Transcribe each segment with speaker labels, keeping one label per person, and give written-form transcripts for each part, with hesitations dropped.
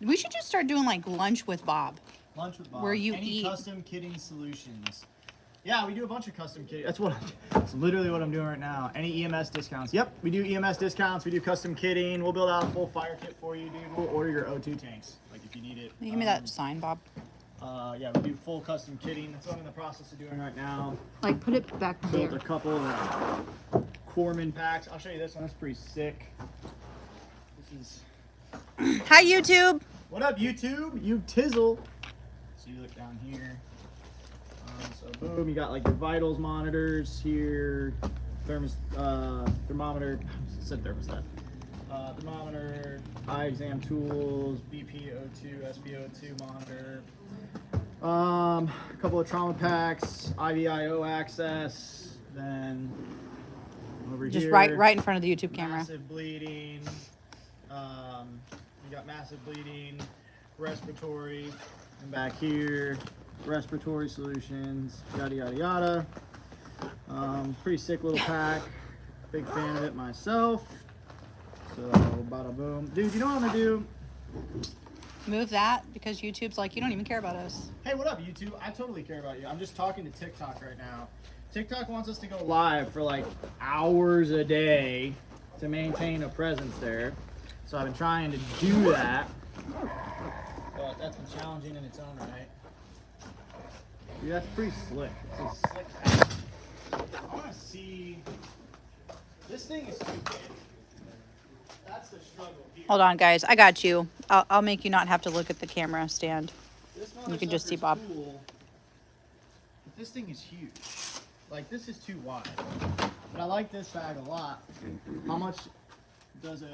Speaker 1: We should just start doing like lunch with Bob.
Speaker 2: Lunch with Bob.
Speaker 1: Where you
Speaker 2: Any
Speaker 1: eat.
Speaker 2: custom kitting solutions. Yeah, we do a bunch of custom kitting. That's literally what I'm doing right now. Any EMS discounts? Yep, we do EMS discounts. We do custom kitting. We'll build out a full fire kit for you, dude. We'll order your O2 tanks, like if you need it.
Speaker 1: Give me that sign, Bob.
Speaker 2: Yeah, we do full custom kitting. That's what I'm in the process of doing right now.
Speaker 1: Like, put it back
Speaker 2: Built
Speaker 1: there.
Speaker 2: a couple of Corman packs. I'll show you this one. That's pretty sick. This is.
Speaker 1: Hi, YouTube.
Speaker 2: What up, YouTube? You tizzle. So you look down here. So boom, you got like your vitals monitors here, thermometer, I said thermostat, thermometer, eye exam tools, BP O2, SpO2 monitor, a couple of trauma packs, IVIO access, then over
Speaker 1: Just
Speaker 2: here,
Speaker 1: right in front of the YouTube camera.
Speaker 2: massive bleeding, you got massive bleeding, respiratory, and back here, respiratory solutions, yada yada yada. Pretty sick little pack. Big fan of it myself. So bada boom. Dude, you know what I'm gonna do?
Speaker 1: Move that because YouTube's like, you don't even care about us.
Speaker 2: Hey, what up, YouTube? I totally care about you. I'm just talking to TikTok right now. TikTok wants us to go live for like hours a day to maintain a presence there. So I've been trying to do that. But that's been challenging in its own right. Dude, that's pretty slick. It's a slick pack. I want to see. This thing is too big. That's the struggle here.
Speaker 1: Hold on, guys. I got you. I'll make you not have to look at the camera stand. You can just see Bob.
Speaker 2: Cool, but this thing is huge. Like, this is too wide. But I like this bag a lot. How much does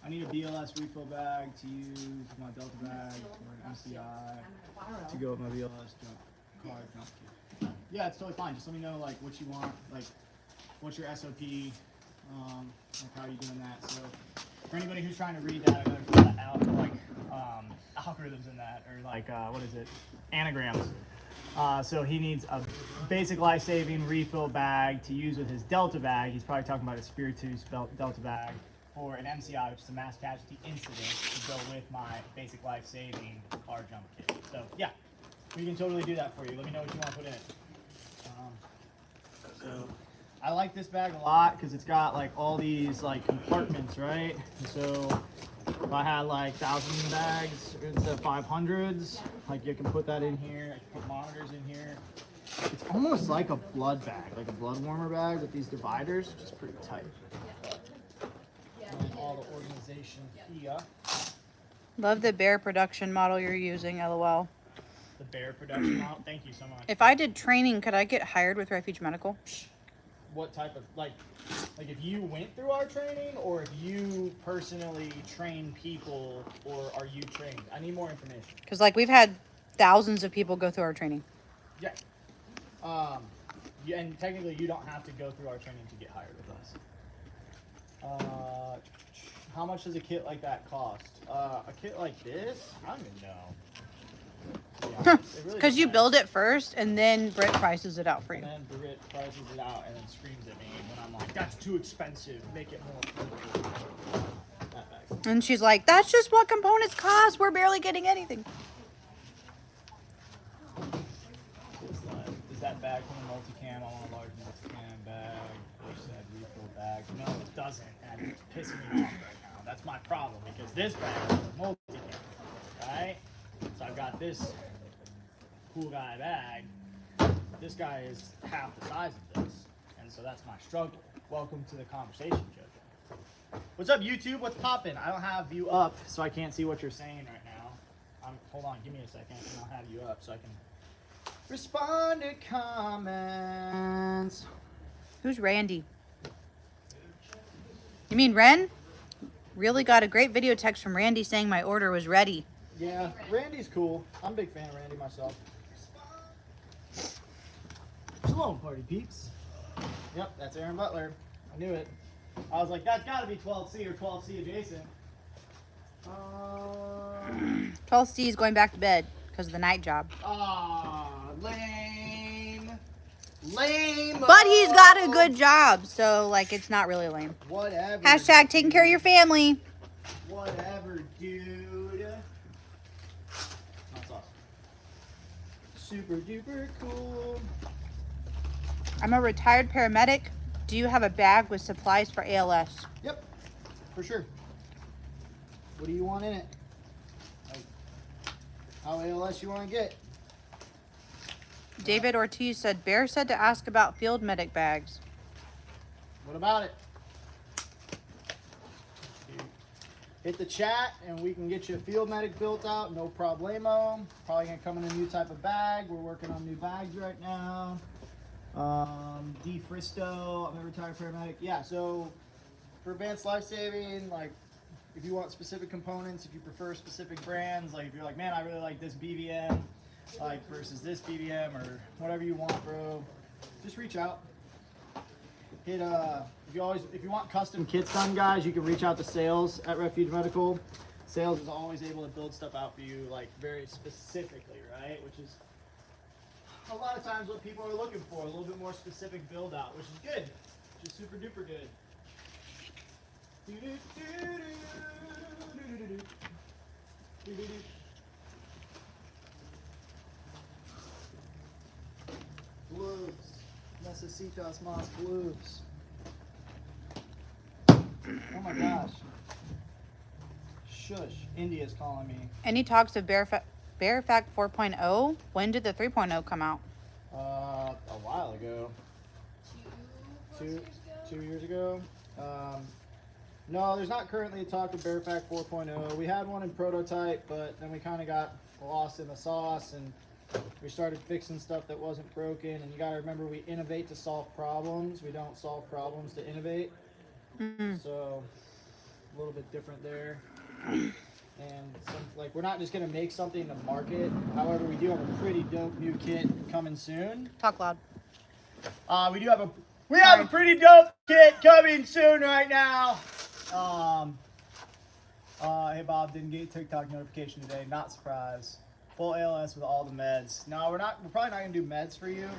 Speaker 2: I need a BLS refill bag to use my Delta bag or an MCI to go with my BLS card. No. Yeah, it's totally fine. Just let me know like what you want, like what's your SOP, like how you doing that. So for anybody who's trying to read that, I gotta fill that out, like algorithms in that, or like what is it, anagrams. So he needs a basic life-saving refill bag to use with his Delta bag. He's probably talking about a Spiritus Delta bag. For an MCI, which is a mass casualty incident, to go with my basic life-saving car jump kit. So yeah, we can totally do that for you. Let me know what you want to put in it. So I like this bag a lot because it's got like all these like compartments, right? And so if I had like 1,000 bags instead of 500s, like you can put that in here. I can put monitors in here. It's almost like a blood bag, like a blood warmer bag with these dividers, which is pretty tight. All the organization here.
Speaker 1: Love the bear production model you're using, LOL.
Speaker 2: The bear production model. Thank you so much.
Speaker 1: If I did training, could I get hired with Refuge Medical?
Speaker 2: What type of like if you went through our training, or if you personally train people, or are you trained? I need more information.
Speaker 1: Because like we've had thousands of people go through our training.
Speaker 2: Yeah. Yeah, and technically you don't have to go through our training to get hired with us. How much does a kit like that cost? A kit like this? I don't even know. Yeah,
Speaker 1: Because you build it first and then Britt prices it out for you.
Speaker 2: And then Britt prices it out and then screams at me when I'm like, that's too expensive. Make it more affordable.
Speaker 1: And she's like, that's just what components cost. We're barely getting anything.
Speaker 2: Is that bag from a multicam? I want a large multicam bag. Or said refill bag. No, it doesn't. And it's pissing me off right now. That's my problem because this bag is a multicam. Right? So I've got this cool guy bag. This guy is half the size of this. And so that's my struggle. Welcome to the conversation, Jojo. What's up, YouTube? What's poppin'? I don't have you up, so I can't see what you're saying right now. Hold on, give me a second, and I'll have you up so I can respond to comments.
Speaker 1: Who's Randy? You mean Ren? Really got a great video text from Randy saying my order was ready.
Speaker 2: Yeah, Randy's cool. I'm a big fan of Randy myself. Shalom, party peeps. Yep, that's Aaron Butler. I knew it. I was like, that's got to be 12C or 12C adjacent.
Speaker 1: 12C is going back to bed because of the night job.
Speaker 2: Aw, lame. Lame.
Speaker 1: But he's got a good job, so like it's not really lame.
Speaker 2: Whatever.
Speaker 1: Hashtag taking care of your family.
Speaker 2: Whatever, dude. That's awesome. Super duper cool.
Speaker 1: I'm a retired paramedic. Do you have a bag with supplies for ALS?
Speaker 2: Yep, for sure. What do you want in it? Like, how ALS you want to get?
Speaker 1: David Ortiz said, Bear said to ask about field medic bags.
Speaker 2: What about it? Hit the chat and we can get you a field medic built out, no problemo. Probably gonna come in a new type of bag. We're working on new bags right now. D Fristo, I'm a retired paramedic. Yeah, so for advanced life saving, like if you want specific components, if you prefer specific brands, like if you're like, man, I really like this BVM, like versus this BVM or whatever you want, bro, just reach out. Hit if you want custom kits done, guys, you can reach out to sales at Refuge Medical. Sales is always able to build stuff out for you, like very specifically, right? Which is a lot of times what people are looking for, a little bit more specific build out, which is good, which is super duper good. Blues. Necesitas más blues. Oh my gosh. Shush. India's calling me.
Speaker 1: Any talks of Bear Fact 4.0? When did the 3.0 come out?
Speaker 2: A while ago. 2 years ago. No, there's not currently a talk of Bear Fact 4.0. We had one in prototype, but then we kind of got lost in the sauce and we started fixing stuff that wasn't broken. And you got to remember, we innovate to solve problems. We don't solve problems to innovate. So a little bit different there. And like we're not just gonna make something to market. However, we do have a pretty dope new kit coming soon.
Speaker 1: Talk loud.
Speaker 2: We have a pretty dope kit coming soon right now. Hey Bob, didn't get a TikTok notification today. Not surprised. Full ALS with all the meds. No, we're probably not gonna do meds for you.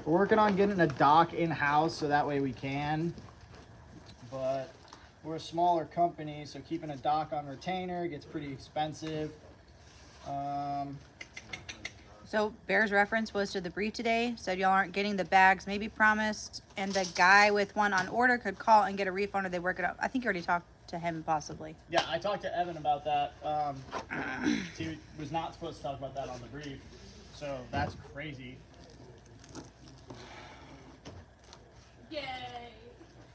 Speaker 2: We're working on getting a dock in-house so that way we can. But we're a smaller company, so keeping a dock on retainer gets pretty expensive.
Speaker 1: So Bear's reference was to the brief today. Said y'all aren't getting the bags maybe promised, and the guy with one on order could call and get a refund or they work it out. I think you already talked to him possibly.
Speaker 2: Yeah, I talked to Evan about that. He was not supposed to talk about that on the brief, so that's crazy.
Speaker 3: Yay!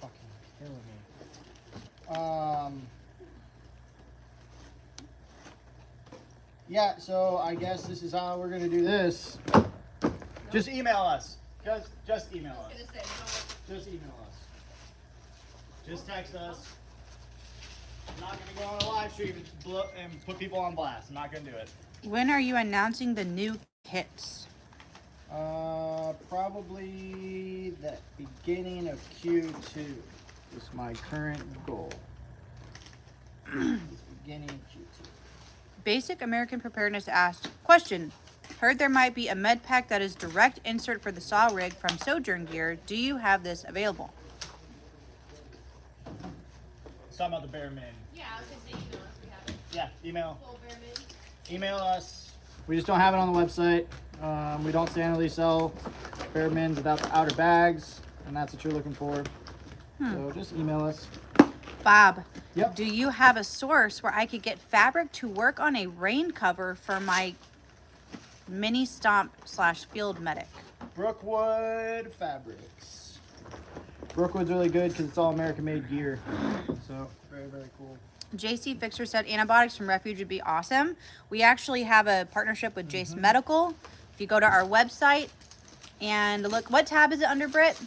Speaker 2: Fucking killing me. Yeah, so I guess this is how we're gonna do this. Just email us. Just email us. Just email us. Just text us. I'm not gonna go on a live stream and put people on blast. I'm not gonna do it.
Speaker 1: When are you announcing the new kits?
Speaker 2: Probably the beginning of Q2 is my current goal. It's beginning of Q2.
Speaker 1: Basic American Preparedness asked, question, heard there might be a med pack that is direct insert for the saw rig from Sojourn Gear. Do you have this available?
Speaker 2: Let's talk about the bare min.
Speaker 3: Yeah, I was gonna say email us. We have it.
Speaker 2: Yeah, email.
Speaker 3: Full bare min.
Speaker 2: Email us. We just don't have it on the website. We don't standardly sell bare mins without the outer bags, and that's what you're looking for. So just email us.
Speaker 1: Bob,
Speaker 2: Yep.
Speaker 1: do you have a source where I could get fabric to work on a rain cover for my mini stomp / field medic?
Speaker 2: Brookwood Fabrics. Brookwood's really good because it's all American made gear. So very, very cool.
Speaker 1: JC Fixer said antibiotics from Refuge would be awesome. We actually have a partnership with Jace Medical. If you go to our website and look, what tab is it under, Britt?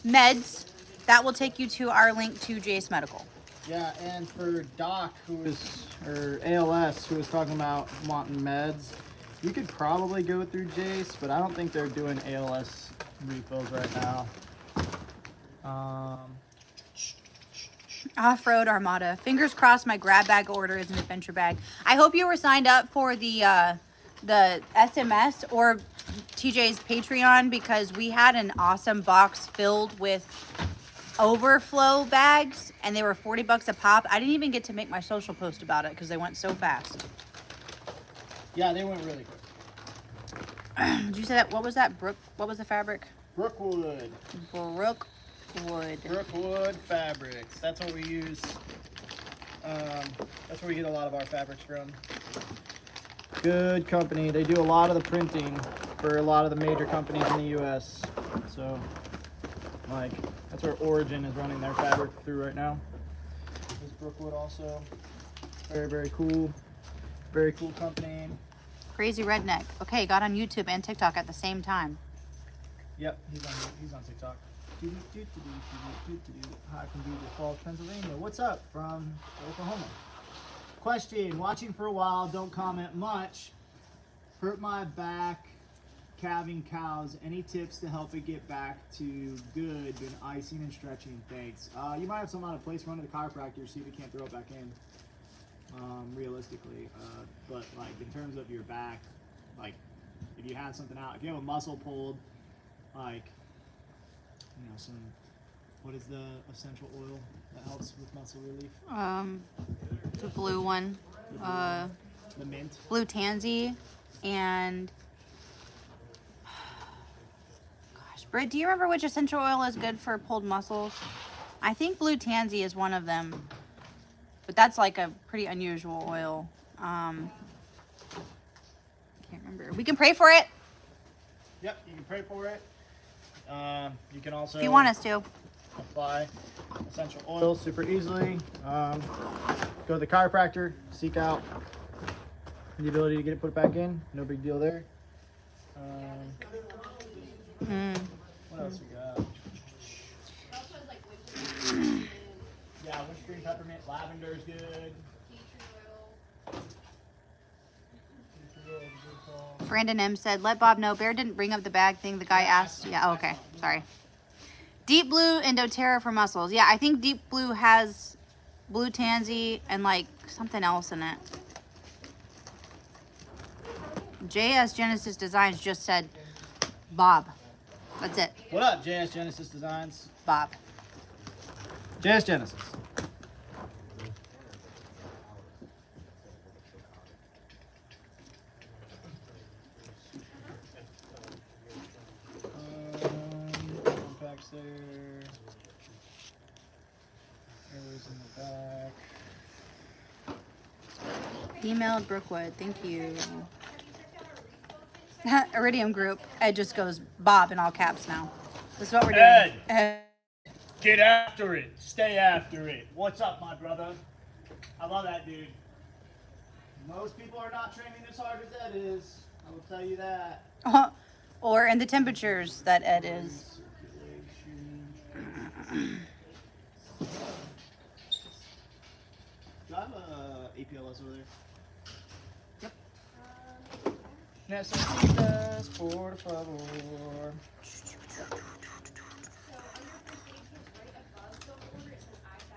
Speaker 1: Meds. That will take you to our link to Jace Medical.
Speaker 2: Yeah, and for Doc, or ALS, who was talking about wanting meds, you could probably go through Jace, but I don't think they're doing ALS refills right now.
Speaker 1: Off-road Armada. Fingers crossed my grab bag order is an adventure bag. I hope you were signed up for the SMS or TJ's Patreon because we had an awesome box filled with overflow bags, and they were $40 a pop. I didn't even get to make my social post about it because they went so fast.
Speaker 2: Yeah, they went really quick.
Speaker 1: Did you say that? What was that? What was the fabric?
Speaker 2: Brookwood.
Speaker 1: Brookwood.
Speaker 2: Brookwood Fabrics. That's what we use. That's where we get a lot of our fabrics from. Good company. They do a lot of the printing for a lot of the major companies in the U.S. So, like, that's where Origin is running their fabric through right now. This is Brookwood also. Very, very cool. Very cool company.
Speaker 1: Crazy Redneck. Okay, got on YouTube and TikTok at the same time.
Speaker 2: Yep, he's on TikTok. Hi from Beaver Falls, Pennsylvania. What's up from Oklahoma? Question, watching for a while, don't comment much. Hurt my back calving cows. Any tips to help it get back to good? Been icing and stretching, thanks. You might have some out of place, run to the chiropractor, see if you can't throw it back in. Realistically, but like in terms of your back, like if you have something out, if you have a muscle pulled, like, you know, some, what is the essential oil that helps with muscle relief?
Speaker 1: The blue one.
Speaker 2: The mint.
Speaker 1: Blue tansy and gosh, Britt, do you remember which essential oil is good for pulled muscles? I think blue tansy is one of them, but that's like a pretty unusual oil. Can't remember. We can pray for it
Speaker 2: Yep, you can pray for it. You can also,
Speaker 1: if you want us to.
Speaker 2: apply essential oils super easily. Go to the chiropractor, seek out the ability to get it put back in. No big deal there. What else we got?
Speaker 3: It also has like winter
Speaker 2: Yeah, wintergreen, peppermint, lavender is good.
Speaker 3: tea tree oil.
Speaker 1: Brandon M said, let Bob know Bear didn't bring up the bag thing the guy asked. Yeah, okay. Sorry. Deep blue and doTERRA for muscles. Yeah, I think deep blue has blue tansy and like something else in it. JS Genesis Designs just said Bob. That's it.
Speaker 2: What up, JS Genesis Designs?
Speaker 1: Bob.
Speaker 2: JS Genesis. Compacts there. Arrows in the back.
Speaker 1: Emailed Brookwood. Thank you. Iridium Group. Ed just goes Bob in all caps now. This is what we're doing. Ed.
Speaker 2: Get after it. Stay after it. What's up, my brother? I love that dude. Most people are not training as hard as Ed is. I will tell you that.
Speaker 1: Or in the temperatures that Ed is.
Speaker 2: Do I have a APLS over there?
Speaker 1: Yep.
Speaker 2: Necesitas, por favor.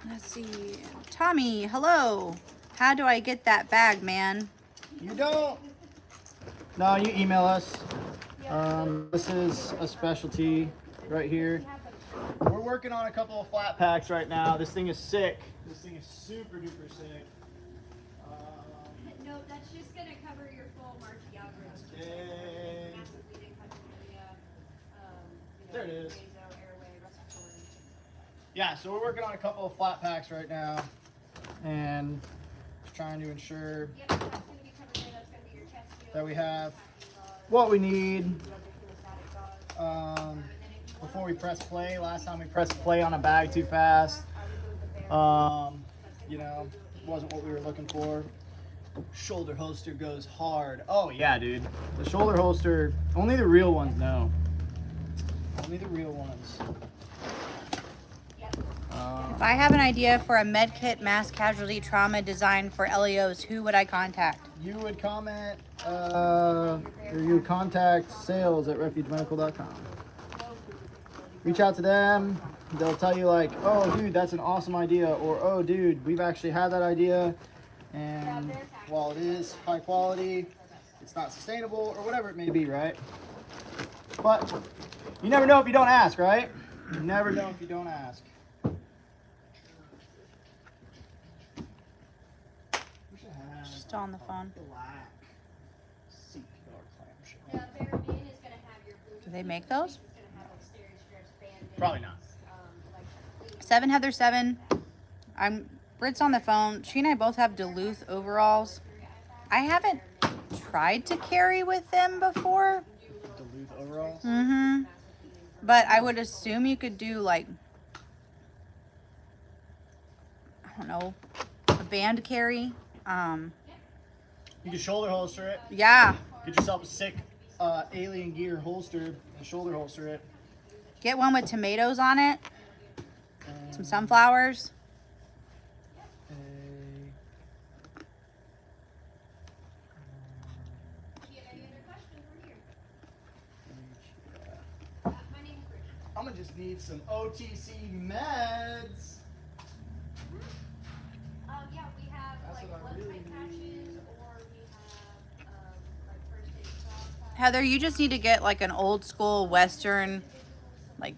Speaker 1: Let's see. Tommy, hello. How do I get that bag, man?
Speaker 2: You don't? No, you email us. This is a specialty right here. We're working on a couple of flat packs right now. This thing is sick. This thing is super duper sick.
Speaker 3: No, that's just gonna cover your full marching algorithm.
Speaker 2: Okay.
Speaker 3: Massive bleeding, hypotonia,
Speaker 2: There it is.
Speaker 3: vaso, airway, respiratory.
Speaker 2: Yeah, so we're working on a couple of flat packs right now, and just trying to ensure
Speaker 3: Yep, that's gonna be covered there. That's gonna be your chest seal.
Speaker 2: that we have what we need
Speaker 3: Hemostatic
Speaker 2: before we press play. Last time we pressed play on a bag too fast. You know, wasn't what we were looking for. Shoulder holster goes hard. Oh yeah, dude. The shoulder holster, only the real ones know. Only the real ones.
Speaker 1: If I have an idea for a med kit mass casualty trauma design for LEOs, who would I contact?
Speaker 2: You would comment, or you would contact sales at refugemedical.com. Reach out to them. They'll tell you like, oh dude, that's an awesome idea, or oh dude, we've actually had that idea, and while it is high quality, it's not sustainable, or whatever it may be, right? But you never know if you don't ask, right? You never know if you don't ask.
Speaker 1: She's still on the phone.
Speaker 2: Black CPR clamshell.
Speaker 3: The bare min is gonna have your blue.
Speaker 1: Do they make those?
Speaker 3: It's gonna have like steri strips, band-aids,
Speaker 2: Probably not.
Speaker 3: like
Speaker 1: 7 Heather 7. Britt's on the phone. She and I both have Duluth overalls. I haven't tried to carry with them before.
Speaker 2: Duluth overalls.
Speaker 1: Mm-hmm. But I would assume you could do like, I don't know, a band carry.
Speaker 2: You can shoulder holster it.
Speaker 1: Yeah.
Speaker 2: Get yourself a sick alien gear holster and shoulder holster it.
Speaker 1: Get one with tomatoes on it. Some sunflowers.
Speaker 3: Do you have any other questions? We're here. My name is Bridget.
Speaker 2: I'm gonna just need some OTC meds.
Speaker 3: Yeah, we have
Speaker 2: That's
Speaker 3: like
Speaker 2: what I
Speaker 3: blood
Speaker 2: really
Speaker 3: type patches, or we have like first aid shots.
Speaker 1: Heather, you just need to get like an old school Western, like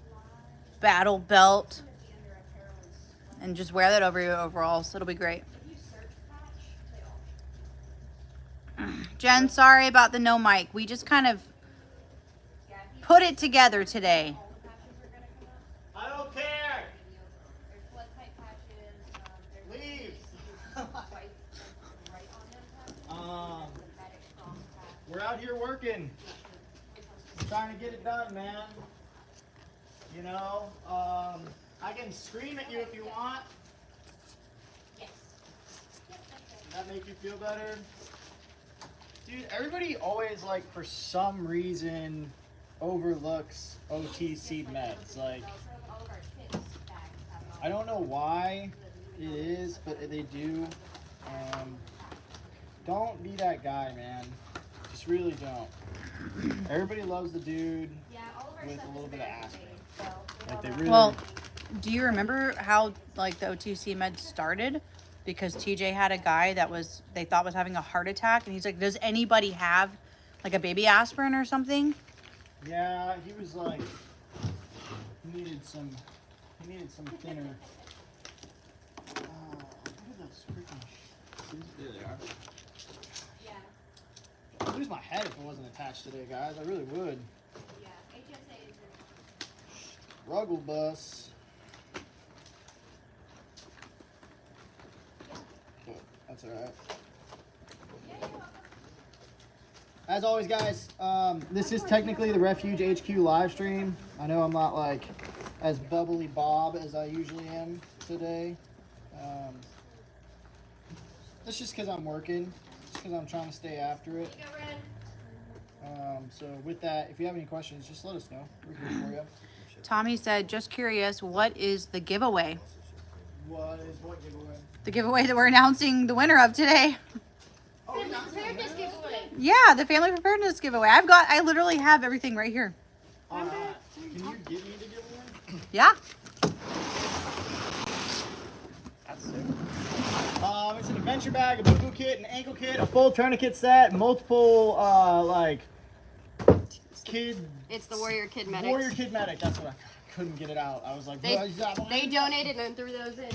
Speaker 1: battle belt, and just wear that over your overalls. It'll be great. Jen, sorry about the no mic. We just kind of put it together today.
Speaker 2: I don't care.
Speaker 3: There's blood type patches. There's
Speaker 2: Leave.
Speaker 3: right on them. Lymphatic strong patch.
Speaker 2: We're out here working. Trying to get it done, man. You know, I can scream at you if you want.
Speaker 3: Yes. Yep, that's it.
Speaker 2: Does that make you feel better? Dude, everybody always, like, for some reason, overlooks OTC meds. Like,
Speaker 3: All of our kids' bags have it all.
Speaker 2: I don't know why it is, but they do. Don't be that guy, man. Just really don't. Everybody loves the dude
Speaker 3: Yeah, all of our
Speaker 2: with
Speaker 3: stuff
Speaker 2: a little
Speaker 3: is
Speaker 2: bit of
Speaker 3: very
Speaker 2: aspirin.
Speaker 3: safe, so
Speaker 2: Like, they
Speaker 3: we're
Speaker 2: really...
Speaker 1: Well, do you remember how like the OTC meds started? Because TJ had a guy that they thought was having a heart attack, and he's like, "Does anybody have like a baby aspirin or something?"
Speaker 2: Yeah, he was like, he needed some thinner. Look at those freaking There they are.
Speaker 3: yeah,
Speaker 2: I'd lose my head if it wasn't attached today, guys. I really would.
Speaker 3: yeah. HSA is in.
Speaker 2: Struggle bus. But that's alright. As always, guys, this is technically the Refuge HQ live stream. I know I'm not like as bubbly Bob as I usually am today. That's just because I'm working. Just because I'm trying to stay after it.
Speaker 3: Go Red.
Speaker 2: So with that, if you have any questions, just let us know. We're here for you.
Speaker 1: Tommy said, "Just curious, what is the giveaway?"
Speaker 2: What giveaway?
Speaker 1: The giveaway that we're announcing the winner of today.
Speaker 2: Oh, we're not doing
Speaker 3: Preparedness
Speaker 2: that?
Speaker 3: giveaway.
Speaker 1: Yeah, the family preparedness giveaway. I literally have everything right here.
Speaker 2: Alright. Can you give me the giveaway?
Speaker 1: Yeah.
Speaker 2: That's sick. It's an adventure bag, a boo-boo kit, an ankle kit, a full tourniquet set, multiple like kid.
Speaker 3: It's the Warrior Kid Medics.
Speaker 2: Warrior Kid Medic. That's what I couldn't get it out. I was like,
Speaker 3: They-
Speaker 2: what is that?
Speaker 3: They donated and threw those in.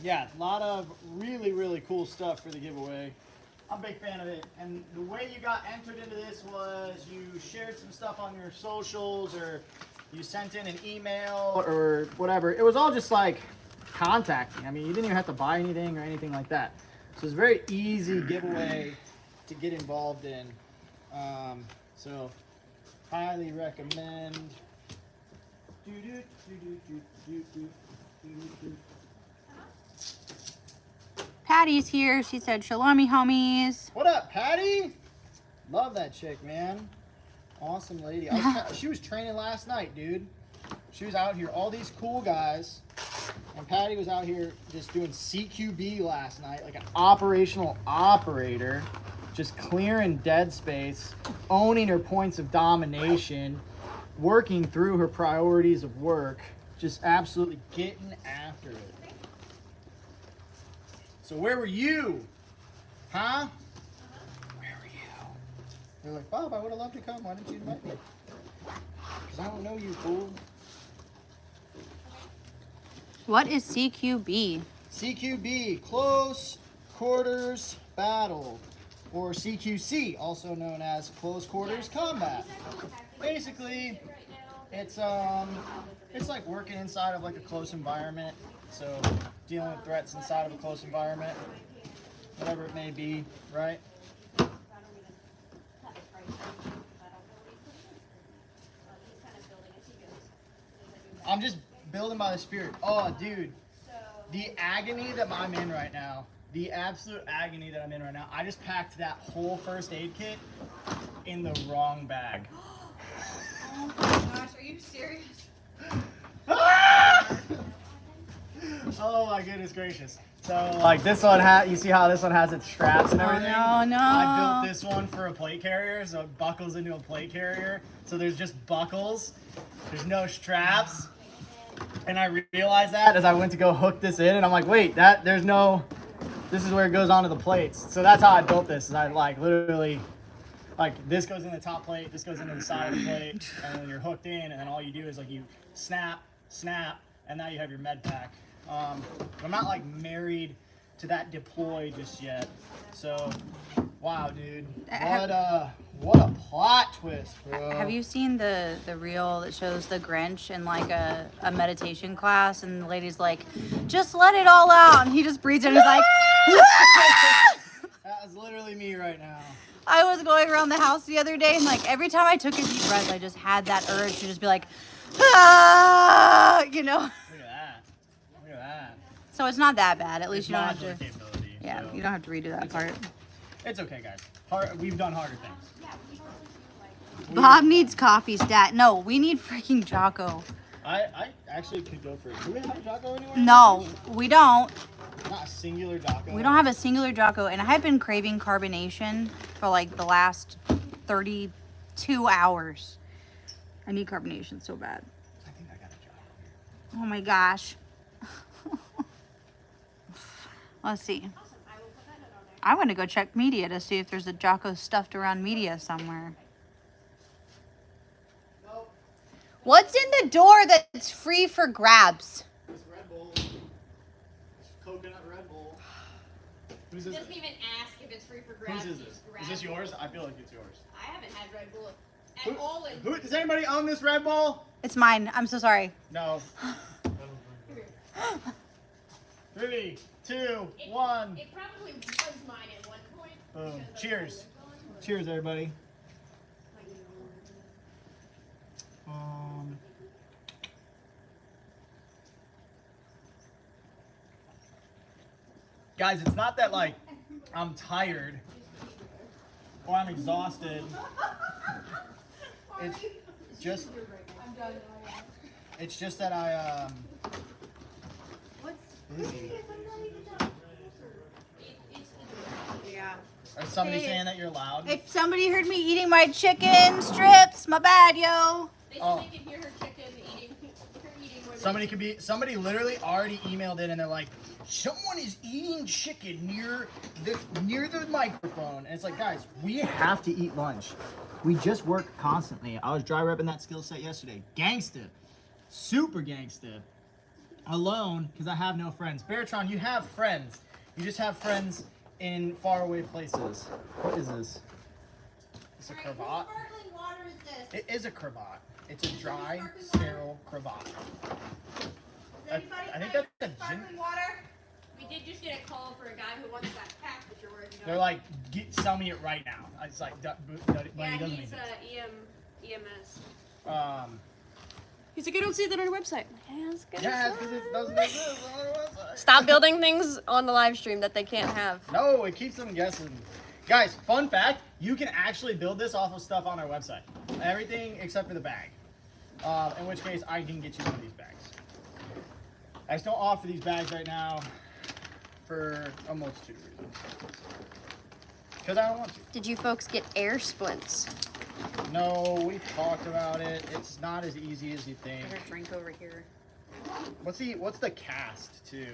Speaker 2: Yeah, a lot of really, really cool stuff for the giveaway. I'm a big fan of it. And the way you got entered into this was you shared some stuff on your socials, or you sent in an email or whatever. It was all just like contacting. I mean, you didn't even have to buy anything or anything like that. So it's a very easy giveaway to get involved in. So highly recommend.
Speaker 1: Patty's here. She said, "Shalom, homies."
Speaker 2: What up, Patty? Love that chick, man. Awesome lady. She was training last night, dude. She was out here, all these cool guys. And Patty was out here just doing CQB last night, like an operational operator, just clearing dead space, owning her points of domination, working through her priorities of work, just absolutely getting after it. So where were you? Huh? Where were you? They're like, Bob, I would have loved to come. Why didn't you invite me? Because I don't know you, fool.
Speaker 1: What is CQB?
Speaker 2: CQB, close quarters battle, or CQC, also known as close quarters combat. Basically, it's like working inside of like a close environment. So dealing with threats inside of a close environment, whatever it may be, right? I'm just building by the spirit. Oh, dude, the agony that I'm in right now, the absolute agony that I'm in right now. I just packed that whole first aid kit in the wrong bag.
Speaker 3: Oh my gosh, are you serious?
Speaker 2: Oh my goodness gracious. So like this one you see how this one has its straps and everything?
Speaker 1: Oh, no.
Speaker 2: I built this one for a plate carrier, so it buckles into a plate carrier. So there's just buckles, there's no straps. And I realized that as I went to go hook this in, and I'm like, wait, this is where it goes onto the plates. So that's how I built this, is I like literally, like this goes in the top plate, this goes into the side of the plate, and then you're hooked in, and then all you do is like you snap, and now you have your med pack. I'm not like married to that deploy just yet. So, wow, dude, what a plot twist, bro.
Speaker 1: Have you seen the reel that shows the Grinch in like a meditation class, and the lady's like, just let it all out, and he just breathes and he's like,
Speaker 2: That is literally me right now.
Speaker 1: I was going around the house the other day, and like every time I took a deep breath, I just had that urge to just be like, ah, you know.
Speaker 2: Look at that.
Speaker 1: So it's not that bad. At least
Speaker 2: It's
Speaker 1: you don't have
Speaker 2: modular
Speaker 1: to.
Speaker 2: capability,
Speaker 1: Yeah,
Speaker 2: so
Speaker 1: you don't have to redo that part.
Speaker 2: it's okay, guys. We've done harder things.
Speaker 1: Bob needs coffee stat. No, we need freaking Jocko.
Speaker 2: I actually could go for it. Do we have a Jocko anywhere?
Speaker 1: No, we don't.
Speaker 2: Not a singular Jocko.
Speaker 1: We don't have a singular Jocko, and I have been craving carbonation for like the last 32 hours. I need carbonation so bad.
Speaker 2: I think I got a Jocko.
Speaker 1: Oh my gosh. Let's see. I want to go check media to see if there's a Jocko stuffed around media somewhere.
Speaker 2: Nope.
Speaker 1: What's in the door that's free for grabs?
Speaker 2: It's Red Bull. It's coconut Red Bull. Whose is
Speaker 3: Doesn't
Speaker 2: it?
Speaker 3: even ask if it's free for grabs.
Speaker 2: Whose is this? Is this yours? I feel like it's yours.
Speaker 3: I haven't had Red Bull at all in.
Speaker 2: Does anybody own this Red Bull?
Speaker 1: It's mine. I'm so sorry.
Speaker 2: No. 3, 2, 1.
Speaker 3: It probably was mine at one point.
Speaker 2: Boom. Cheers. Cheers, everybody. Guys, it's not that like I'm tired or I'm exhausted. It's just that I busy.
Speaker 1: Yeah.
Speaker 2: Is somebody saying that you're loud?
Speaker 1: If somebody heard me eating my chicken strips, my bad, yo.
Speaker 3: They
Speaker 2: Oh.
Speaker 3: said they can hear her chicken eating. Her eating more
Speaker 2: Somebody literally already emailed in and they're like, someone is eating chicken near the microphone. And it's like, guys, we have to eat lunch. We just work constantly. I was dry repping that skill set yesterday. Gangsta. Super gangsta. Alone, because I have no friends. Beartron, you have friends. You just have friends in faraway places. What is this? It's a cravat.
Speaker 1: Sparkling water is this?
Speaker 2: It is a cravat. It's a dry, sterile cravat. I think that's a gin.
Speaker 1: Water?
Speaker 3: We did just get a call for a guy who wants that pack that you're working on.
Speaker 2: They're like, sell me it right now. It's like, money
Speaker 3: Yeah,
Speaker 2: doesn't
Speaker 3: he's
Speaker 2: exist.
Speaker 3: EMS.
Speaker 4: He's like, I don't see that on your website. Yes, good.
Speaker 2: Yeah, because it doesn't exist on our website.
Speaker 4: Stop building things on the live stream that they can't have.
Speaker 2: No, it keeps them guessing. Guys, fun fact, you can actually build this off of stuff on our website. Everything except for the bag. In which case, I can get you one of these bags. I just don't offer these bags right now for almost 2 reasons. Because I don't want to.
Speaker 4: Did you folks get air splints?
Speaker 2: No, we've talked about it. It's not as easy as you think.
Speaker 1: There's a drink over here.
Speaker 2: What's the cast to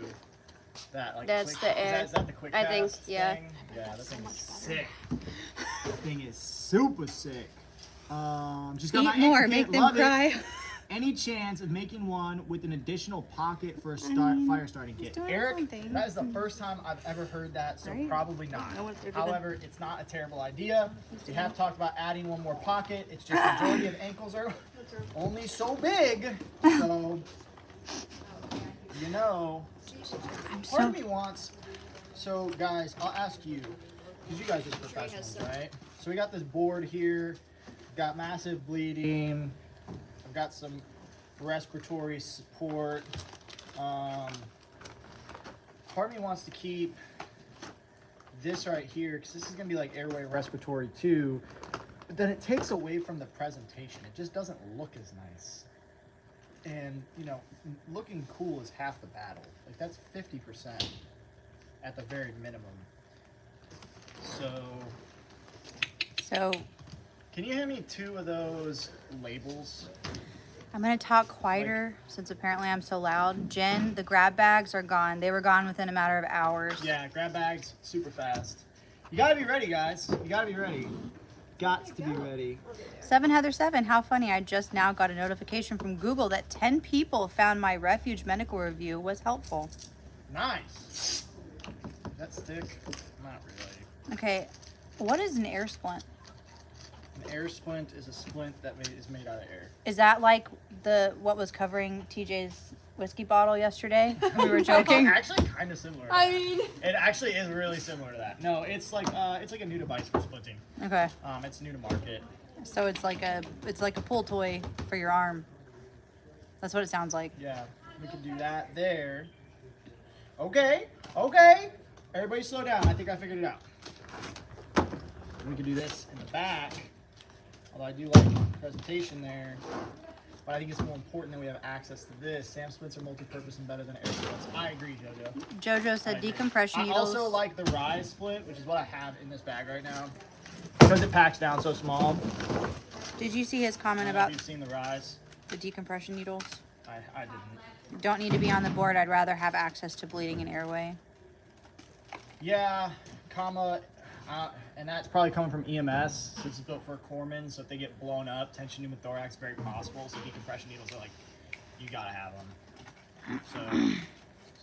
Speaker 2: that? Like
Speaker 4: That's
Speaker 2: quick,
Speaker 4: the air.
Speaker 2: Is that the quick
Speaker 4: I think,
Speaker 2: cast
Speaker 4: yeah.
Speaker 2: thing? Yeah, that thing is sick. That thing is super sick. Just got my
Speaker 1: Eat more,
Speaker 2: anchor
Speaker 1: make
Speaker 2: kit,
Speaker 1: them
Speaker 2: love
Speaker 1: cry.
Speaker 2: It. any chance of making one with an additional pocket for a fire starting kit?
Speaker 1: doing
Speaker 2: Eric,
Speaker 1: something.
Speaker 2: that is the first time I've ever heard that, so
Speaker 1: Right?
Speaker 2: probably not.
Speaker 4: know what they're doing.
Speaker 2: However, it's not a terrible idea. We have talked about adding one more pocket. It's just majority of ankles are only so big, so you know. Part of me wants. So guys, I'll ask you, because you guys are professionals, right? So we got this board here, got massive bleeding. I've got some respiratory support. Part of me wants to keep this right here because this is gonna be like airway respiratory too. But then it takes away from the presentation. It just doesn't look as nice. And you know, looking cool is half the battle. Like that's 50% at the very minimum. So can you hand me 2 of those labels?
Speaker 1: I'm gonna talk quieter since apparently I'm so loud. Jen, the grab bags are gone. They were gone within a matter of hours.
Speaker 2: Yeah, grab bags super fast. You gotta be ready, guys. You gotta be ready. Got to be ready.
Speaker 1: 7 Heather 7, how funny. I just now got a notification from Google that 10 people found my Refuge Medical review was helpful.
Speaker 2: Nice. That stick? Not really.
Speaker 1: Okay, what is an air splint?
Speaker 2: An air splint is a splint that is made out of air.
Speaker 1: Is that like what was covering TJ's whiskey bottle yesterday? We were joking.
Speaker 2: Actually, kind of similar.
Speaker 4: I mean,
Speaker 2: It actually is really similar to that. No, it's like a new device for splitting.
Speaker 1: Okay,
Speaker 2: It's new to market.
Speaker 1: so it's like a pull toy for your arm. That's what it sounds like.
Speaker 2: Yeah, we can do that there. Okay. Everybody slow down. I think I figured it out. We can do this in the back. Although I do like the presentation there. But I think it's more important that we have access to this. Sam splits are multi-purpose and better than air splits. I agree, JoJo.
Speaker 1: JoJo said decompression
Speaker 2: I
Speaker 1: needles.
Speaker 2: also like the Rise split, which is what I have in this bag right now. Because it packs down so small.
Speaker 1: Did you see his
Speaker 2: I
Speaker 1: comment
Speaker 2: don't know if
Speaker 1: about
Speaker 2: you've seen the Rise.
Speaker 1: the decompression needles?
Speaker 2: I didn't.
Speaker 1: Don't need to be on the board. I'd rather have access to bleeding and airway.
Speaker 2: Yeah, and that's probably coming from EMS since it's built for a corpsman. So if they get blown up, tension pneumothorax is very possible. So decompression needles are like, you gotta have them. So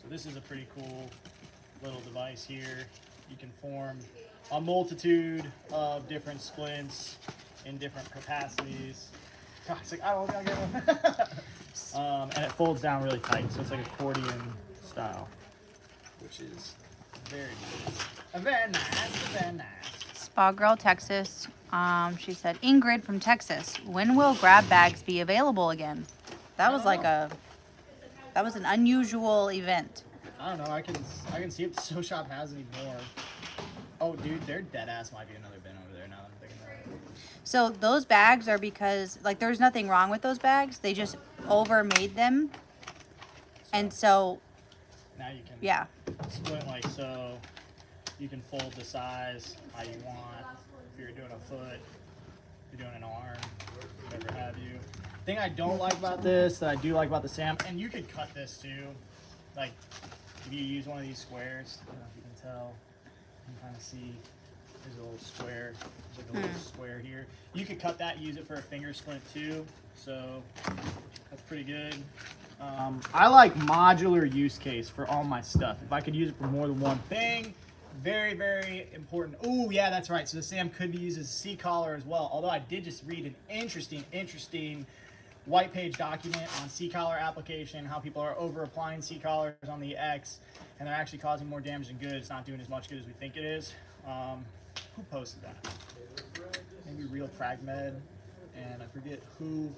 Speaker 2: this is a pretty cool little device here. You can form a multitude of different splints in different capacities. God, it's like, I don't think I'll get one. And it folds down really tight, so it's like accordion style, which is very nice. Very nice, very nice.
Speaker 1: Spa Girl, Texas. She said, Ingrid from Texas. When will grab bags be available again? That was that was an unusual event.
Speaker 2: I don't know. I can see if the Sew Shop has any more. Oh, dude, their dead ass might be another bin over there now that I'm thinking about it.
Speaker 1: So those bags are because there's nothing wrong with those bags. They just overmade them, and so
Speaker 2: Now you can
Speaker 1: yeah.
Speaker 2: split like so. You can fold the size how you want. If you're doing a foot, if you're doing an arm, whatever have you. The thing I don't like about this, that I do like about the Sam, and you could cut this too. Like if you use one of these squares, I don't know if you can tell. You can kind of see there's a little square. There's like a little square here. You could cut that, use it for a finger splint too. So that's pretty good. I like modular use case for all my stuff. If I could use it for more than one thing, very, very important. Oh, yeah, that's right. So the Sam could be used as a C-collar as well. Although I did just read an interesting white page document on C-collar application, how people are over applying C-collars on the X, and they're actually causing more damage than good. It's not doing as much good as we think it is. Who posted that? Maybe Real Pragmed, and I forget who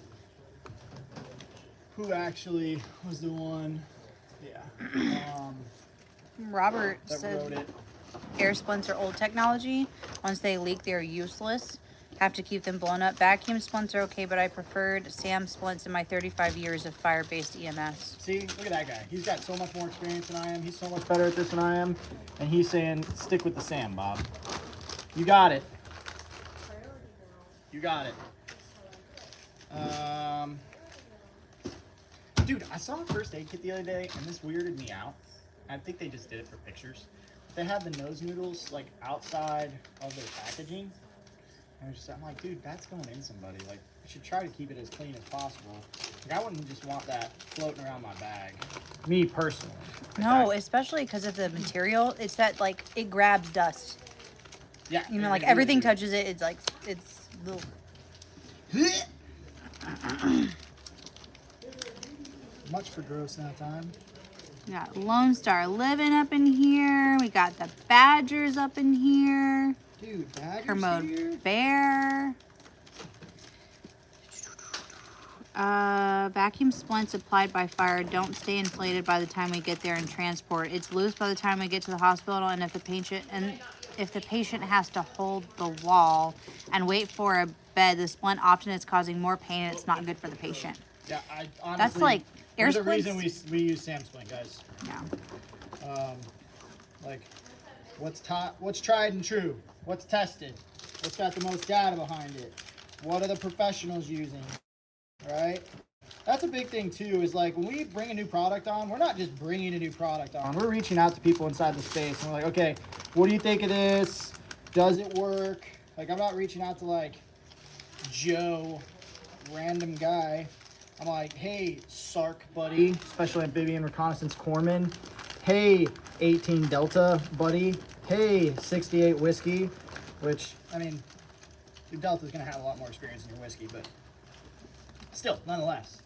Speaker 2: actually was the one. Yeah.
Speaker 1: Robert
Speaker 2: That
Speaker 1: said
Speaker 2: wrote it.
Speaker 1: air splints are old technology. Once they leak, they are useless. Have to keep them blown up. Vacuum splints are okay, but I preferred Sam splints in my 35 years of fire-based EMS.
Speaker 2: See, look at that guy. He's got so much more experience than I am. He's so much better at this than I am. And he's saying, stick with the Sam, Bob. You got it. You got it. Dude, I saw a first aid kit the other day, and this weirded me out. I think they just did it for pictures. They had the nose noodles like outside of their packaging. And I'm like, dude, that's going in somebody. Like, I should try to keep it as clean as possible. Like, I wouldn't just want that floating around my bag. Me personally.
Speaker 1: No, especially because of the material. It's that like it grabs dust.
Speaker 2: Yeah.
Speaker 1: You know, like everything touches it. It's like it's. Ugh.
Speaker 2: Much for gross now time.
Speaker 1: We got Lone Star Living up in here. We got the Badgers up in here.
Speaker 2: Dude, Badgers here?
Speaker 1: Kermode Bear. Vacuum splints applied by fire don't stay inflated by the time we get there in transport. It's loose by the time we get to the hospital, and if the patient has to hold the wall and wait for a bed, the splint often is causing more pain, and it's not good for the patient.
Speaker 2: Yeah, I honestly.
Speaker 1: That's like air
Speaker 2: the
Speaker 1: splints.
Speaker 2: reason we use Sam Splint, guys.
Speaker 1: Yeah.
Speaker 2: Like, what's tried and true? What's tested? What's got the most data behind it? What are the professionals using? Right? That's a big thing too, is like when we bring a new product on, we're not just bringing a new product on. We're reaching out to people inside the space and we're like, okay, what do you think of this? Does it work? Like, I'm not reaching out to like Joe, random guy. I'm like, hey, SARC buddy, Special Amphibian Reconnaissance Corpsman. Hey, 18 Delta buddy. Hey, 68 Whiskey, which, I mean, your Delta's gonna have a lot more experience than your Whiskey, but still, nonetheless,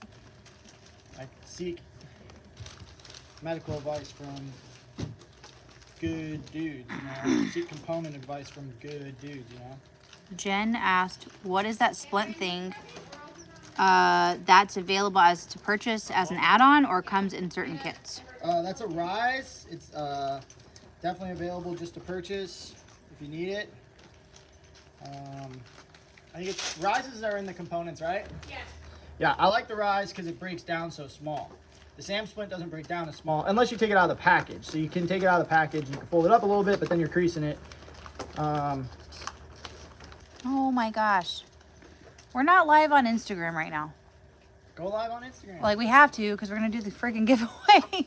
Speaker 2: I seek medical advice from good dudes, you know? Seek component advice from good dudes, you know?
Speaker 1: Jen asked, what is that splint thing that's available as to purchase as an add-on or comes in certain kits?
Speaker 2: That's a Rise. It's definitely available just to purchase if you need it. I think it's Rises are in the components, right?
Speaker 3: Yes.
Speaker 2: Yeah, I like the Rise because it breaks down so small. The Sam Splint doesn't break down as small unless you take it out of the package. So you can take it out of the package, you can fold it up a little bit, but then you're creasing it.
Speaker 1: Oh my gosh. We're not live on Instagram right now.
Speaker 2: Go live on Instagram.
Speaker 1: Like, we have to because we're going to do the freaking giveaway.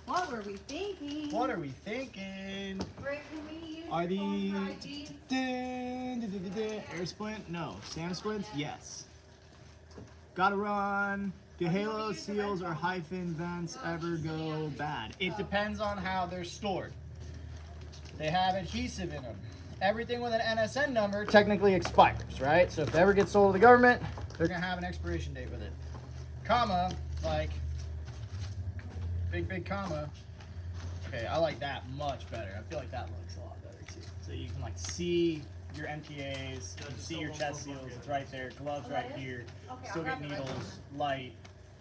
Speaker 1: What were we thinking?
Speaker 2: What are we thinking?
Speaker 3: Rick, can we use
Speaker 2: Are
Speaker 3: your phone for
Speaker 2: the
Speaker 3: ID?
Speaker 2: Air Splint? No. Sam Splints? Yes. Gotta run. Do halo seals or hyphen vents ever go bad? It depends on how they're stored. They have adhesive in them. Everything with an NSN number technically expires, right? So if it ever gets sold to the government, they're gonna have an expiration date with it. Comma, like, big comma. Okay, I like that much better. I feel like that looks a lot better too. So you can like see your MTAs, you can see your chest seals, it's right there, gloves right here. Still get needles, light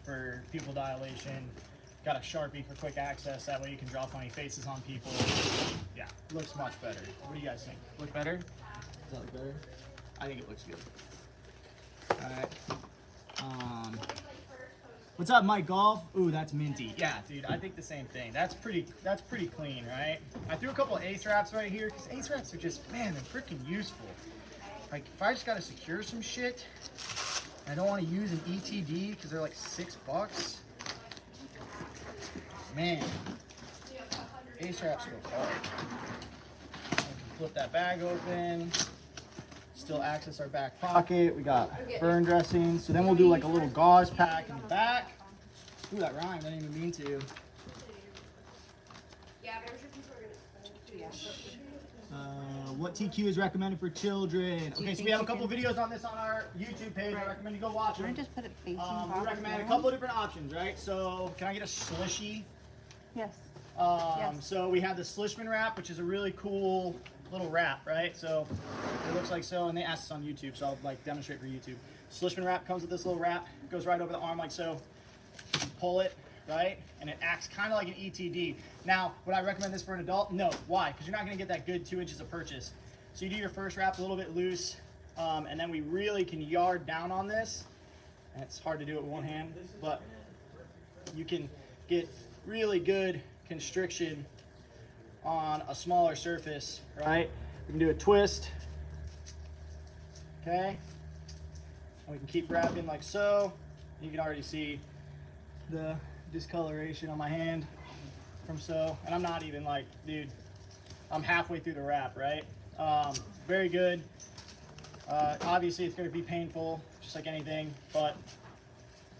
Speaker 2: for pupil dilation. Got a Sharpie for quick access, that way you can draw funny faces on people. Yeah, looks much better. What do you guys think? Look better? Does that look better? I think it looks good. Alright. What's up, Mike Golf? Ooh, that's minty. Yeah, dude, I think the same thing. That's pretty clean, right? I threw a couple of ace wraps right here, because ace wraps are just, man, they're freaking useful. Like, if I just gotta secure some shit, and I don't want to use an ETD, because they're like $6, man, ace wraps go hard. I can flip that bag open, still access our back pocket. We got burn dressings. So then we'll do like a little gauze pack in the back. Ooh, that rhymed. I didn't even mean to.
Speaker 3: Yeah, there's your people are gonna.
Speaker 2: What TQ is recommended for children? Okay, so we have a couple videos on this on our YouTube page. I recommend you go watch
Speaker 1: Can I
Speaker 2: them.
Speaker 1: just put it facing
Speaker 2: We recommend a couple of different options, right? So can I get a slishy?
Speaker 1: Yes.
Speaker 2: So we have the Slishman wrap, which is a really cool little wrap, right? So it looks like so, and they asked us on YouTube, so I'll like demonstrate for YouTube. Slishman wrap comes with this little wrap, goes right over the arm like so. You pull it, right? And it acts kind of like an ETD. Now, would I recommend this for an adult? No. Why? Because you're not going to get that good 2 inches of purchase. So you do your first wrap a little bit loose, and then we really can yard down on this. And it's hard to do it with one hand, but you can get really good constriction on a smaller surface, right? We can do a twist, okay? And we can keep wrapping like so. You can already see the discoloration on my hand from so, and I'm not even like, dude, I'm halfway through the wrap, right? Very good. Obviously, it's going to be painful, just like anything, but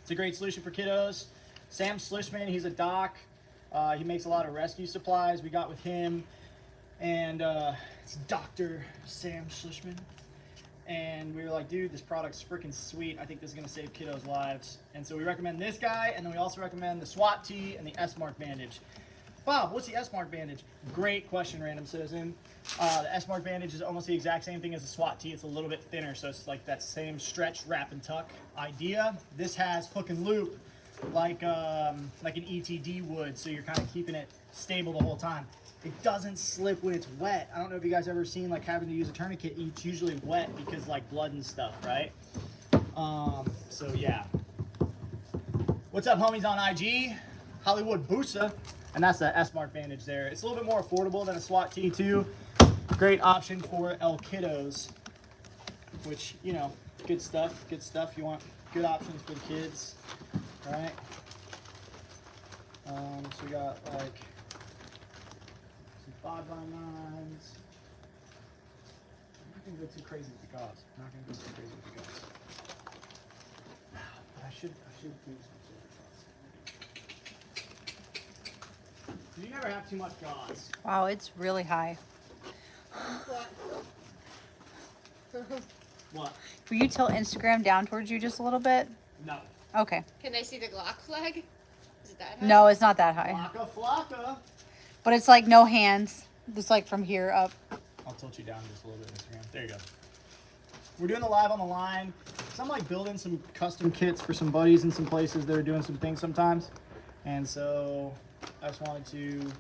Speaker 2: it's a great solution for kiddos. Sam Schlishman, he's a doc. He makes a lot of rescue supplies. We got with him, and it's Dr. Sam Schlishman. And we were like, dude, this product's freaking sweet. I think this is going to save kiddos' lives. And so we recommend this guy, and then we also recommend the SWAT T and the S-Mark bandage. Bob, what's the S-Mark bandage? Great question, random citizen. The S-Mark bandage is almost the exact same thing as the SWAT T. It's a little bit thinner, so it's like that same stretch, wrap, and tuck idea. This has hook and loop, like an ETD would, so you're kind of keeping it stable the whole time. It doesn't slip when it's wet. I don't know if you guys ever seen like having to use a tourniquet. It's usually wet because like blood and stuff, right? So yeah. What's up, homies on IG? Hollywood Boosa. And that's the S-Mark bandage there. It's a little bit more affordable than a SWAT T2. Great option for El Kiddos, which, you know, good stuff, good stuff. You want good options for the kids, all right? So we got like some 5x9s. I'm not gonna go too crazy with the gauze. I'm not gonna go too crazy with the gauze. But I should do some sort of gauze. You never have too much gauze.
Speaker 1: Wow, it's really high.
Speaker 2: What?
Speaker 1: Will you tilt Instagram down towards you just a little bit?
Speaker 2: No.
Speaker 1: Okay.
Speaker 4: Can they see the Glock flag? Is it that high?
Speaker 1: No, it's not that high.
Speaker 2: Flocka, flocka.
Speaker 1: But it's like no hands. Just like from here up.
Speaker 2: I'll tilt you down just a little bit, Instagram. There you go. We're doing the live on the line. So I'm like building some custom kits for some buddies in some places that are doing some things sometimes. And so I just wanted to...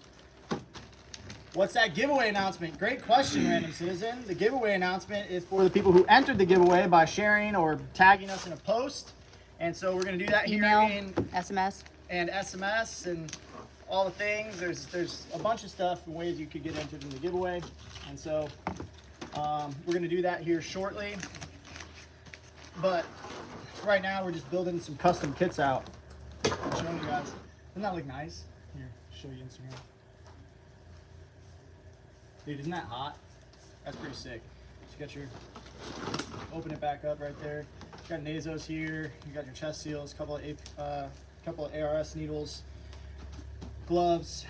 Speaker 2: What's that giveaway announcement? Great question, random citizen. The giveaway announcement is for the people who entered the giveaway by sharing or tagging us in a post. And so we're going to do that
Speaker 1: Email,
Speaker 2: here in
Speaker 1: SMS.
Speaker 2: and SMS and all the things. There's a bunch of stuff and ways you could get entered in the giveaway. And so we're going to do that here shortly. But right now we're just building some custom kits out. I'm showing you guys. Doesn't that look nice? Here, show you Instagram. Dude, isn't that hot? That's pretty sick. So you got your, open it back up right there. You got Nazos here. You got your chest seals, couple of ARS needles, gloves,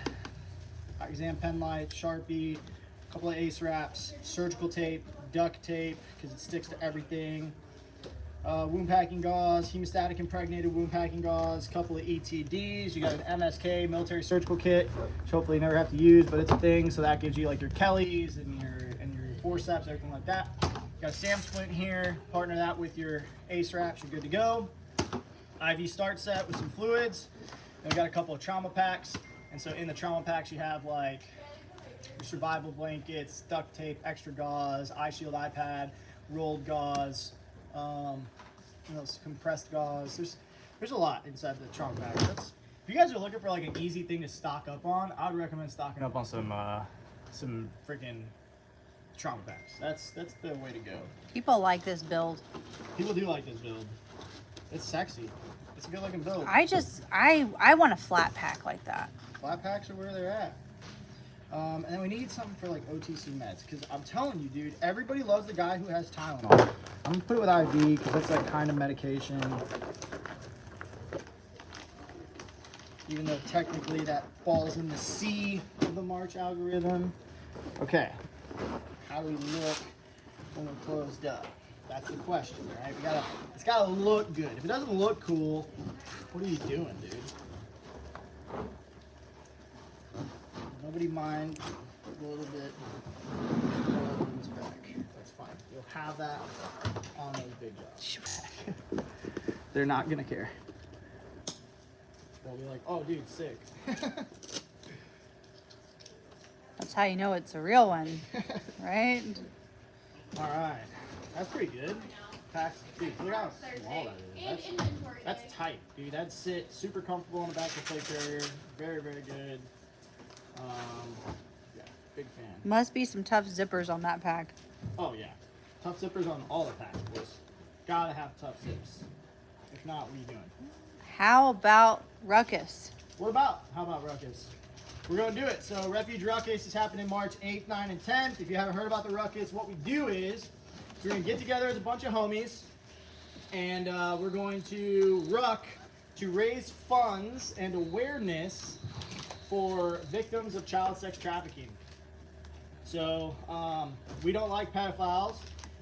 Speaker 2: exam pen light, Sharpie, a couple of ace wraps, surgical tape, duct tape because it sticks to everything. Wound packing gauze, hemostatic impregnated wound packing gauze, couple of ETDs. You got an MSK military surgical kit, which hopefully you never have to use, but it's a thing. So that gives you like your Kellys and your forceps, everything like that. You got a SAM splint here. Partner that with your ace wraps. You're good to go. IV start set with some fluids. Then we got a couple of trauma packs. And so in the trauma packs you have like your survival blankets, duct tape, extra gauze, eye shield, iPad, rolled gauze. You know, compressed gauze. There's a lot inside the trauma pack. If you guys are looking for like an easy thing to stock up on, I would recommend stocking up on some freaking trauma packs. That's the way to go.
Speaker 1: People like this build.
Speaker 2: People do like this build. It's sexy. It's a good looking build.
Speaker 1: I want a flat pack like that.
Speaker 2: Flat packs are where they're at. And then we need something for like OTC meds, because I'm telling you, dude, everybody loves the guy who has Tylenol. I'm gonna put it with IV because that's like kind of medication. Even though technically that falls in the C of the March algorithm. Okay, how do we look when we're closed up? That's the question, right? It's gotta look good. If it doesn't look cool, what are you doing, dude? Nobody mind a little bit in this back. That's fine. You'll have that on those big jobs. They're not gonna care. They'll be like, oh dude, sick.
Speaker 1: That's how you know it's a real one, right?
Speaker 2: Alright. That's pretty good. Packs, dude, look how small that is. That's tight, dude. That'd sit super comfortable on the back of the plate carrier. Very, very good. Yeah, big fan.
Speaker 1: Must be some tough zippers on that pack.
Speaker 2: Oh yeah, tough zippers on all the packs, boys. Gotta have tough zips. If not, what are you doing?
Speaker 1: How about Ruckus?
Speaker 2: How about Ruckus? We're gonna do it. So Refuge Ruckus is happening March 8th, 9th, and 10th. If you haven't heard about the Ruckus, what we do is So we're gonna get together as a bunch of homies, and we're going to ruck to raise funds and awareness for victims of child sex trafficking. So we don't like pedophiles.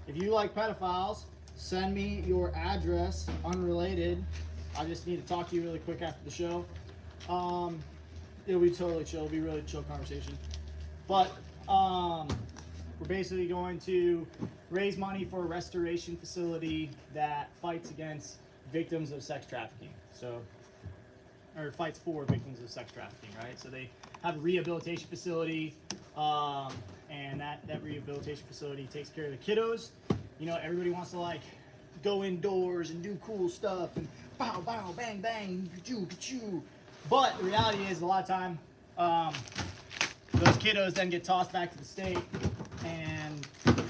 Speaker 2: If you like pedophiles, send me your address, unrelated. I just need to talk to you really quick after the show. It'll be totally chill. It'll be a really chill conversation. But we're basically going to raise money for a restoration facility that fights against victims of sex trafficking. So, or fights for victims of sex trafficking, right? So they have a rehabilitation facility, and that rehabilitation facility takes care of the kiddos. You know, everybody wants to like go indoors and do cool stuff and bow, bow, bang, bang, ka-choo, ka-choo. But the reality is, a lot of time, those kiddos then get tossed back to the state, and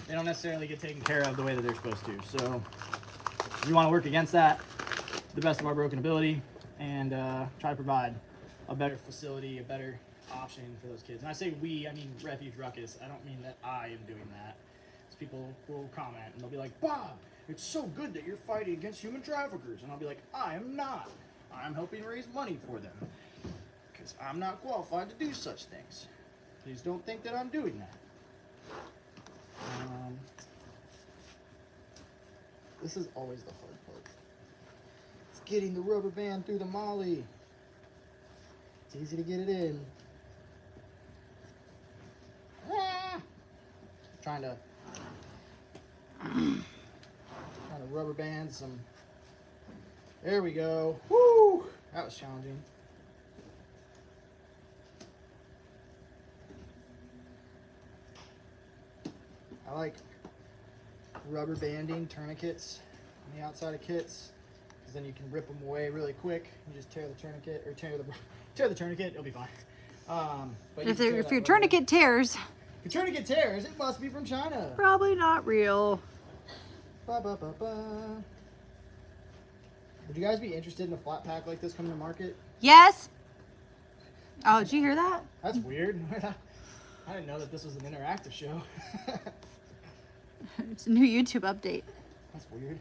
Speaker 2: they don't necessarily get taken care of the way that they're supposed to. So we want to work against that to the best of our broken ability, and try to provide a better facility, a better option for those kids. And I say we, I mean Refuge Ruckus. I don't mean that I am doing that. Because people will comment and they'll be like, Bob, it's so good that you're fighting against human traffickers. And I'll be like, I am not. I'm helping raise money for them. Because I'm not qualified to do such things. Please don't think that I'm doing that. This is always the hard part. It's getting the rubber band through the molly. It's easy to get it in. Trying to rubber band some. There we go. Woo! That was challenging. I like rubber banding tourniquets on the outside of kits, because then you can rip them away really quick. You just tear the tourniquet, or tear the tourniquet, it'll be fine. But
Speaker 1: If your tourniquet tears,
Speaker 2: if your tourniquet tears, it must be from China.
Speaker 1: probably not real.
Speaker 2: Ba, ba, ba, ba. Would you guys be interested in a flat pack like this coming to market?
Speaker 1: Yes. Oh, did you hear that?
Speaker 2: That's weird. I didn't know that this was an interactive show.
Speaker 1: It's a new YouTube update.
Speaker 2: That's weird.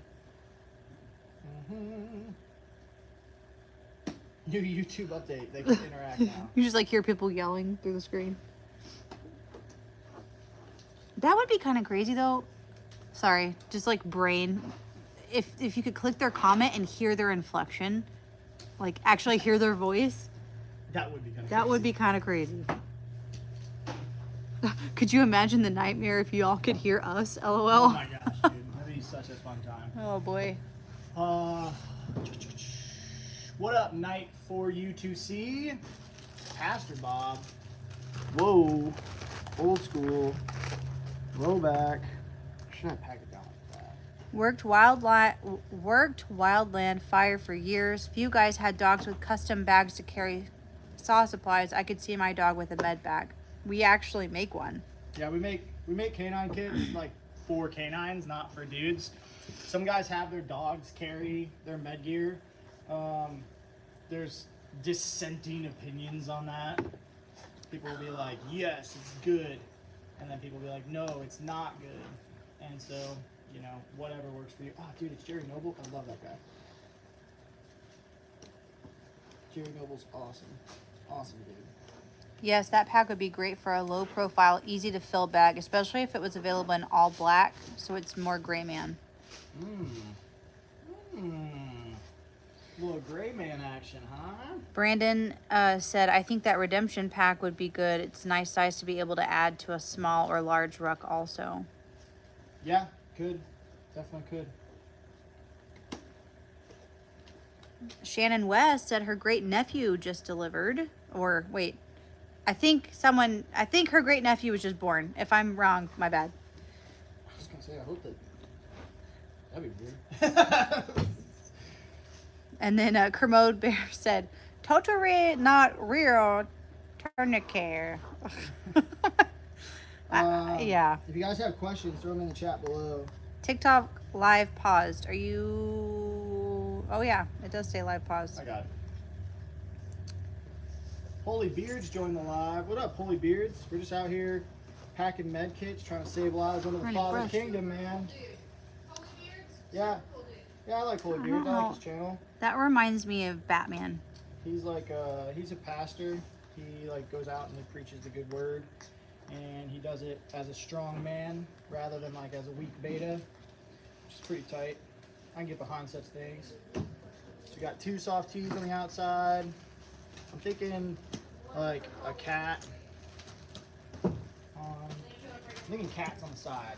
Speaker 2: New YouTube update. They can interact now.
Speaker 1: You just like hear people yelling through the screen. That would be kind of crazy though. Sorry, just like brain. If you could click their comment and hear their inflection, like actually hear their voice,
Speaker 2: That would be kind of
Speaker 1: that would be kind of crazy. Could you imagine the nightmare if you all could hear us? LOL.
Speaker 2: Oh my gosh, dude. That'd be such a fun time.
Speaker 1: Oh boy.
Speaker 2: What up, night for you to see? Pastor Bob. Whoa. Old school. Roll back. Should I pack it down like that?
Speaker 1: Worked wildland fire for years. Few guys had dogs with custom bags to carry saw supplies. I could see my dog with a med bag. We actually make one.
Speaker 2: Yeah, we make canine kits like for canines, not for dudes. Some guys have their dogs carry their med gear. There's dissenting opinions on that. People will be like, yes, it's good. And then people will be like, no, it's not good. And so, you know, whatever works for you. Oh, dude, it's Jerry Noble. I love that guy. Jerry Noble's awesome. Awesome, dude.
Speaker 1: Yes, that pack would be great for a low profile, easy to fill bag, especially if it was available in all black, so it's more gray man.
Speaker 2: Little gray man action, huh?
Speaker 1: Brandon said, I think that redemption pack would be good. It's a nice size to be able to add to a small or large ruck also.
Speaker 2: Yeah, could. Definitely could.
Speaker 1: Shannon West said her great nephew just delivered. Or wait, I think her great nephew was just born. If I'm wrong, my bad.
Speaker 2: I was gonna say, I hope that'd be weird.
Speaker 1: And then Kermode Bear said, totally not real tourniquet. Yeah.
Speaker 2: If you guys have questions, throw them in the chat below.
Speaker 1: TikTok live paused. Are you... Oh yeah, it does say live paused.
Speaker 2: I got it. Holy Beards joined the live. What up, Holy Beards? We're just out here packing med kits, trying to save lives under the
Speaker 1: Pretty
Speaker 2: Father's
Speaker 1: fresh.
Speaker 2: kingdom, man. Yeah. Yeah, I like Holy
Speaker 1: I
Speaker 2: Beards. I like
Speaker 1: don't
Speaker 2: his channel.
Speaker 1: That reminds me of Batman.
Speaker 2: He's like he's a pastor. He like goes out and he preaches the good word, and he does it as a strong man rather than like as a weak beta, which is pretty tight. I can get behind such things. So we got 2 soft tees on the outside. I'm thinking like a cat. I'm thinking cats on the side.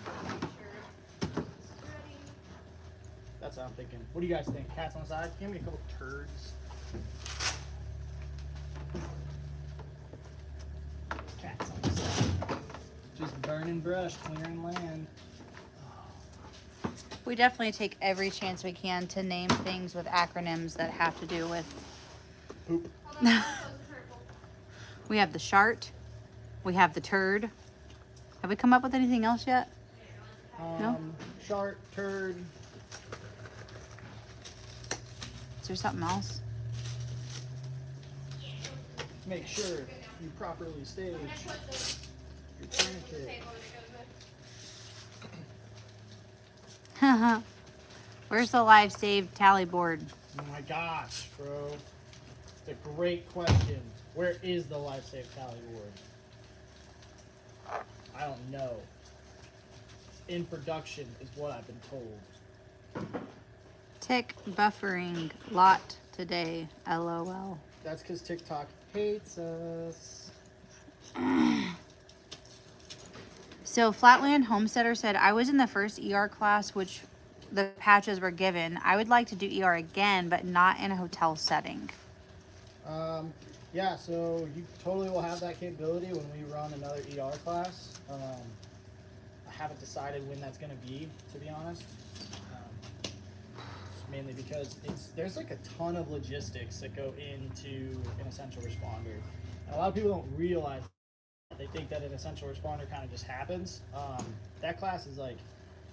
Speaker 2: That's what I'm thinking. What do you guys think? Cats on the side? Give me a couple turds. Cats on the side. Just burning brush, clearing land.
Speaker 1: We definitely take every chance we can to name things with acronyms that have to do with.
Speaker 2: Poop.
Speaker 1: We have the shart. We have the turd. Have we come up with anything else yet? No?
Speaker 2: Shart, turd.
Speaker 1: Is there something else?
Speaker 2: Make sure you properly stage your tourniquet.
Speaker 1: Where's the live saved tally board?
Speaker 2: Oh my gosh, bro. It's a great question. Where is the life save tally board? I don't know. In production is what I've been told.
Speaker 1: Tick buffering lot today. LOL.
Speaker 2: That's because TikTok hates us.
Speaker 1: So Flatland Homesteader said, I was in the first ER class, which the patches were given. I would like to do ER again, but not in a hotel setting.
Speaker 2: Yeah, so you totally will have that capability when we run another ER class. I haven't decided when that's going to be, to be honest. Mainly because there's like a ton of logistics that go into an essential responder. And a lot of people don't realize that. They think that an essential responder kind of just happens. That class is like,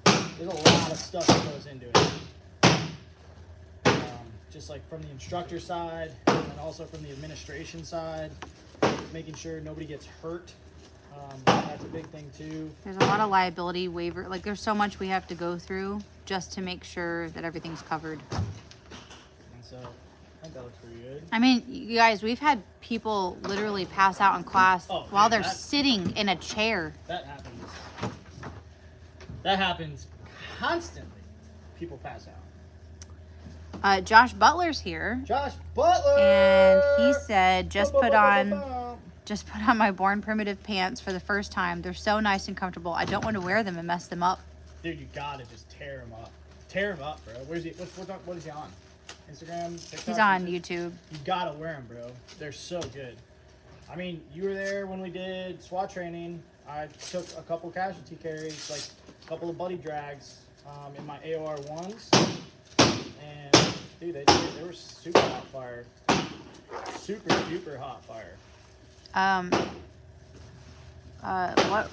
Speaker 2: there's a lot of stuff that goes into it. Just like from the instructor side and also from the administration side, making sure nobody gets hurt. That's a big thing too.
Speaker 1: There's a lot of liability waiver. Like there's so much we have to go through just to make sure that everything's covered.
Speaker 2: And so I think that looks pretty good.
Speaker 1: I mean, you guys, we've had people literally pass out in class while they're sitting in a chair.
Speaker 2: That happens. That happens constantly. People pass out.
Speaker 1: Josh Butler's here.
Speaker 2: Josh Butler!
Speaker 1: And he said, just put on my Born Primitive pants for the first time. They're so nice and comfortable. I don't want to wear them and mess them up.
Speaker 2: Dude, you gotta just tear him up. Tear him up, bro. Where's he? What is he on? Instagram? TikTok?
Speaker 1: He's on YouTube.
Speaker 2: You gotta wear them, bro. They're so good. I mean, you were there when we did SWAT training. I took a couple casualty carries, like a couple of buddy drags in my AOR ones. And dude, they were super hot fire. Super duper hot fire.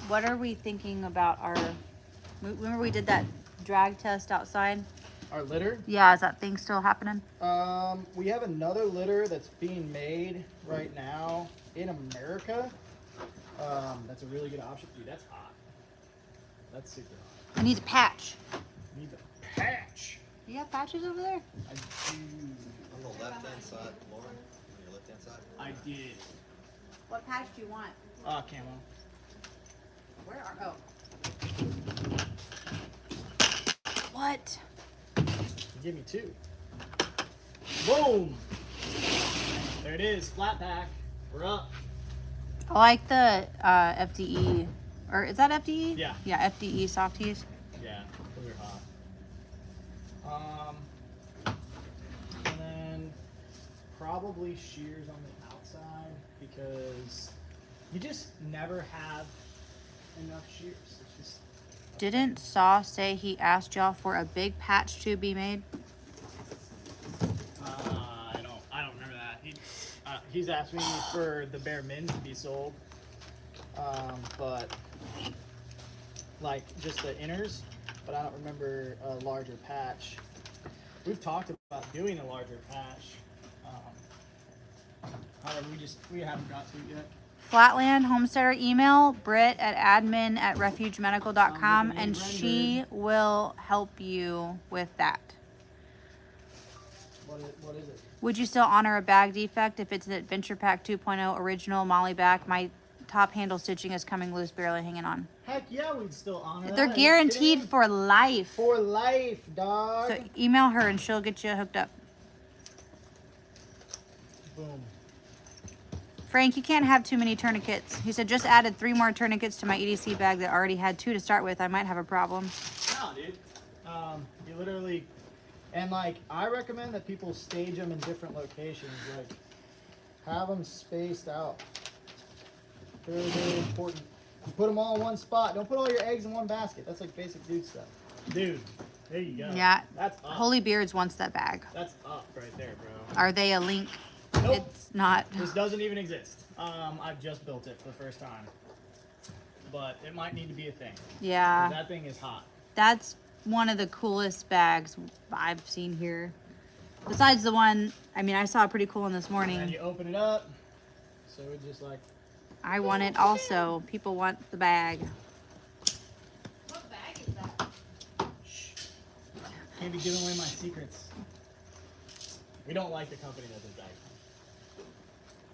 Speaker 1: What are we thinking about our? Remember we did that drag test outside?
Speaker 2: Our litter?
Speaker 1: Yeah, is that thing still happening?
Speaker 2: We have another litter that's being made right now in America. That's a really good option. Dude, that's hot. That's super hot.
Speaker 1: It needs a patch.
Speaker 2: Needs a patch.
Speaker 1: You got patches over there?
Speaker 2: I do.
Speaker 5: On the left-hand side, Lauren, on your left-hand side.
Speaker 2: I did.
Speaker 1: What patch do you want?
Speaker 2: Camo.
Speaker 1: Where are? Oh. What?
Speaker 2: Give me 2. Boom. There it is. Flat pack. We're up.
Speaker 1: I like the FDE, or is that FDE?
Speaker 2: Yeah.
Speaker 1: Yeah, FDE soft tees.
Speaker 2: Yeah, those are hot. And then probably shears on the outside because you just never have enough shears. It's just.
Speaker 1: Didn't Saw say he asked y'all for a big patch to be made?
Speaker 2: I don't remember that. He's asked me for the bare min to be sold, but like just the inners. But I don't remember a larger patch. We've talked about doing a larger patch. However, we haven't got to it yet.
Speaker 1: Flatland Homesteader email Britt at admin@refugemedical.com and she will help you with that.
Speaker 2: What is it?
Speaker 1: Would you still honor a bag defect if it's an Adventure Pack 2.0 original Molly back? My top handle stitching is coming loose, barely hanging on.
Speaker 2: Heck yeah, we'd still honor that.
Speaker 1: They're
Speaker 2: Are you
Speaker 1: guaranteed
Speaker 2: kidding?
Speaker 1: for life.
Speaker 2: For life, dog.
Speaker 1: So email her and she'll get you hooked up.
Speaker 2: Boom.
Speaker 1: Frank, you can't have too many tourniquets. He said, just added 3 more tourniquets to my EDC bag that already had 2 to start with. I might have a problem.
Speaker 2: No, dude. You literally, and like, I recommend that people stage them in different locations. Like, have them spaced out. Very, very important. You put them all in one spot. Don't put all your eggs in one basket. That's like basic dude stuff. Dude, there you go.
Speaker 1: Yeah.
Speaker 2: That's up.
Speaker 1: Holy Beards wants that bag.
Speaker 2: That's up right there, bro.
Speaker 1: Are they a link?
Speaker 2: Nope.
Speaker 1: It's not.
Speaker 2: This doesn't even exist. I've just built it for the first time. But it might need to be a thing.
Speaker 1: Yeah.
Speaker 2: That thing is hot.
Speaker 1: That's one of the coolest bags I've seen here. Besides the one, I mean, I saw a pretty cool one this
Speaker 2: And
Speaker 1: morning.
Speaker 2: you open it up. So it just like,
Speaker 1: I want it also. People want the bag.
Speaker 3: What bag is that?
Speaker 2: can't be giving away my secrets. We don't like the company that this bag is from.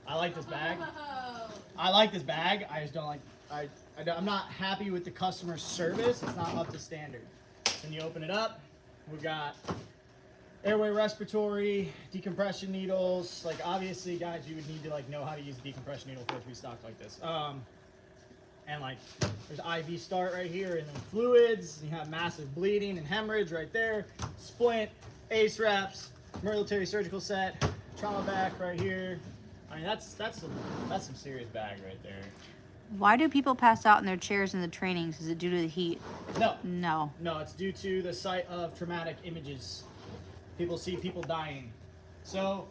Speaker 2: I like this bag.
Speaker 3: Oh.
Speaker 2: I like this bag. I just don't like. I'm not happy with the customer service. It's not up to standard. When you open it up, we've got airway respiratory, decompression needles. Like obviously, guys, you would need to like know how to use a decompression needle for it to be stocked like this. And like there's IV start right here, and then fluids. And you have massive bleeding and hemorrhage right there. Splint, ACE wraps, military surgical set, trauma back right here. I mean that's some serious bag right there.
Speaker 1: Why do people pass out in their chairs in the trainings? Is it due to the heat?
Speaker 2: No,
Speaker 1: No.
Speaker 2: no, it's due to the sight of traumatic images. People see people dying. So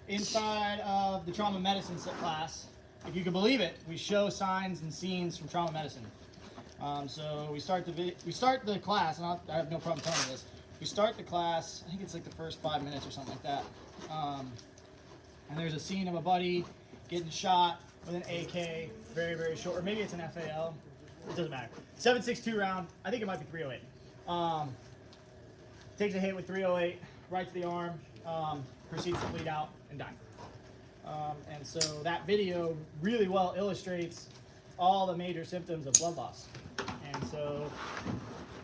Speaker 2: inside of the trauma medicine class, if you can believe it, we show signs and scenes from trauma medicine. So we start the class, and I have no problem telling you this. We start the class. I think it's like the first 5 minutes or something like that. And there's a scene of a buddy getting shot with an AK, very, very short, or maybe it's an FAL. It doesn't matter. 7.62 round. I think it might be 308. Takes a hit with 308 right to the arm. Proceeds to bleed out and die. And so that video really well illustrates all the major symptoms of blood loss. And so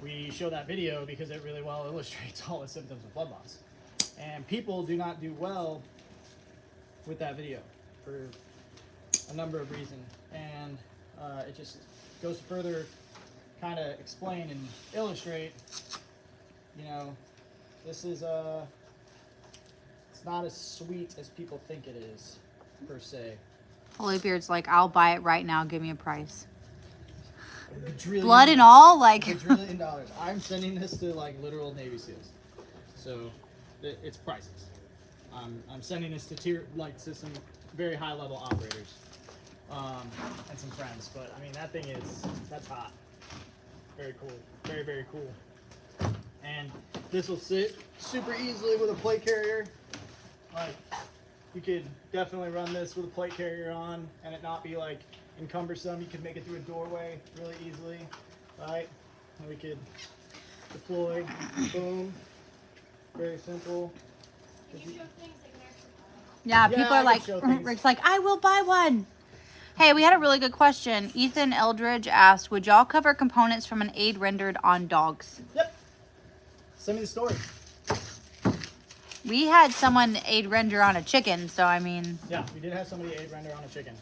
Speaker 2: we show that video because it really well illustrates all the symptoms of blood loss. And people do not do well with that video for a number of reasons. And it just goes to further kind of explain and illustrate, you know, this is it's not as sweet as people think it is, per se.
Speaker 1: Holy Beard's like, I'll buy it right now. Give me a price.
Speaker 2: $1
Speaker 1: Blood and all? Like,
Speaker 2: $1 trillion. I'm sending this to like literal Navy SEALs. So it's priceless. I'm sending this to some very high level operators and some friends. But I mean, that's hot. Very cool. Very, very cool. And this will sit super easily with a plate carrier. Like, you could definitely run this with a plate carrier on and it not be like encumbersome. You could make it through a doorway really easily, right? And we could deploy, boom, very simple.
Speaker 3: Can you show things they can actually buy?
Speaker 1: yeah, people
Speaker 2: I
Speaker 1: are
Speaker 2: can
Speaker 1: like,
Speaker 2: show things.
Speaker 1: Rick's like, I will buy one. Hey, we had a really good question. Ethan Eldridge asked, would y'all cover components from an aid rendered on dogs?
Speaker 2: Yep. Send me the story.
Speaker 1: We had someone aid render on a chicken, so I mean,
Speaker 2: Yeah, we did have somebody aid render on a chicken.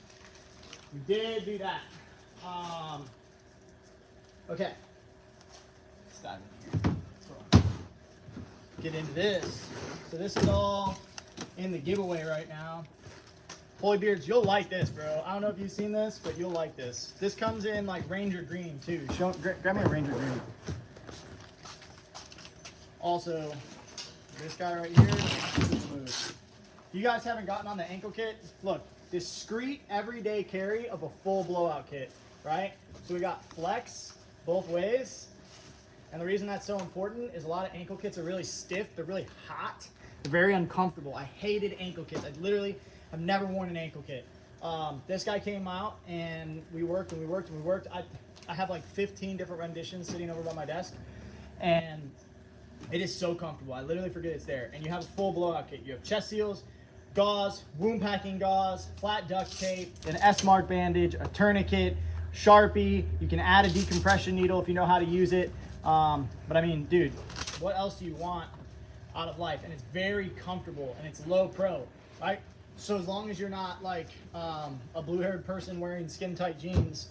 Speaker 2: We did do that. Okay. Let's dive in here. Let's get into this. So this is all in the giveaway right now. Holy Beards, you'll like this, bro. I don't know if you've seen this, but you'll like this. This comes in like Ranger Green too. Grab me a Ranger Green. Also, this guy right here, if you guys haven't gotten on the ankle kit, look, discreet everyday carry of a full blowout kit, right? So we got flex both ways. And the reason that's so important is a lot of ankle kits are really stiff. They're really hot. They're very uncomfortable. I hated ankle kits. I literally have never worn an ankle kit. This guy came out and we worked and we worked and we worked. I have like 15 different renditions sitting over by my desk, and it is so comfortable. I literally forget it's there. And you have a full blowout kit. You have chest seals, gauze, wound packing gauze, flat duct tape, an S-mark bandage, a tourniquet, Sharpie. You can add a decompression needle if you know how to use it. But I mean, dude, what else do you want out of life? And it's very comfortable and it's low pro, right? So as long as you're not like a blue-haired person wearing skin-tight jeans,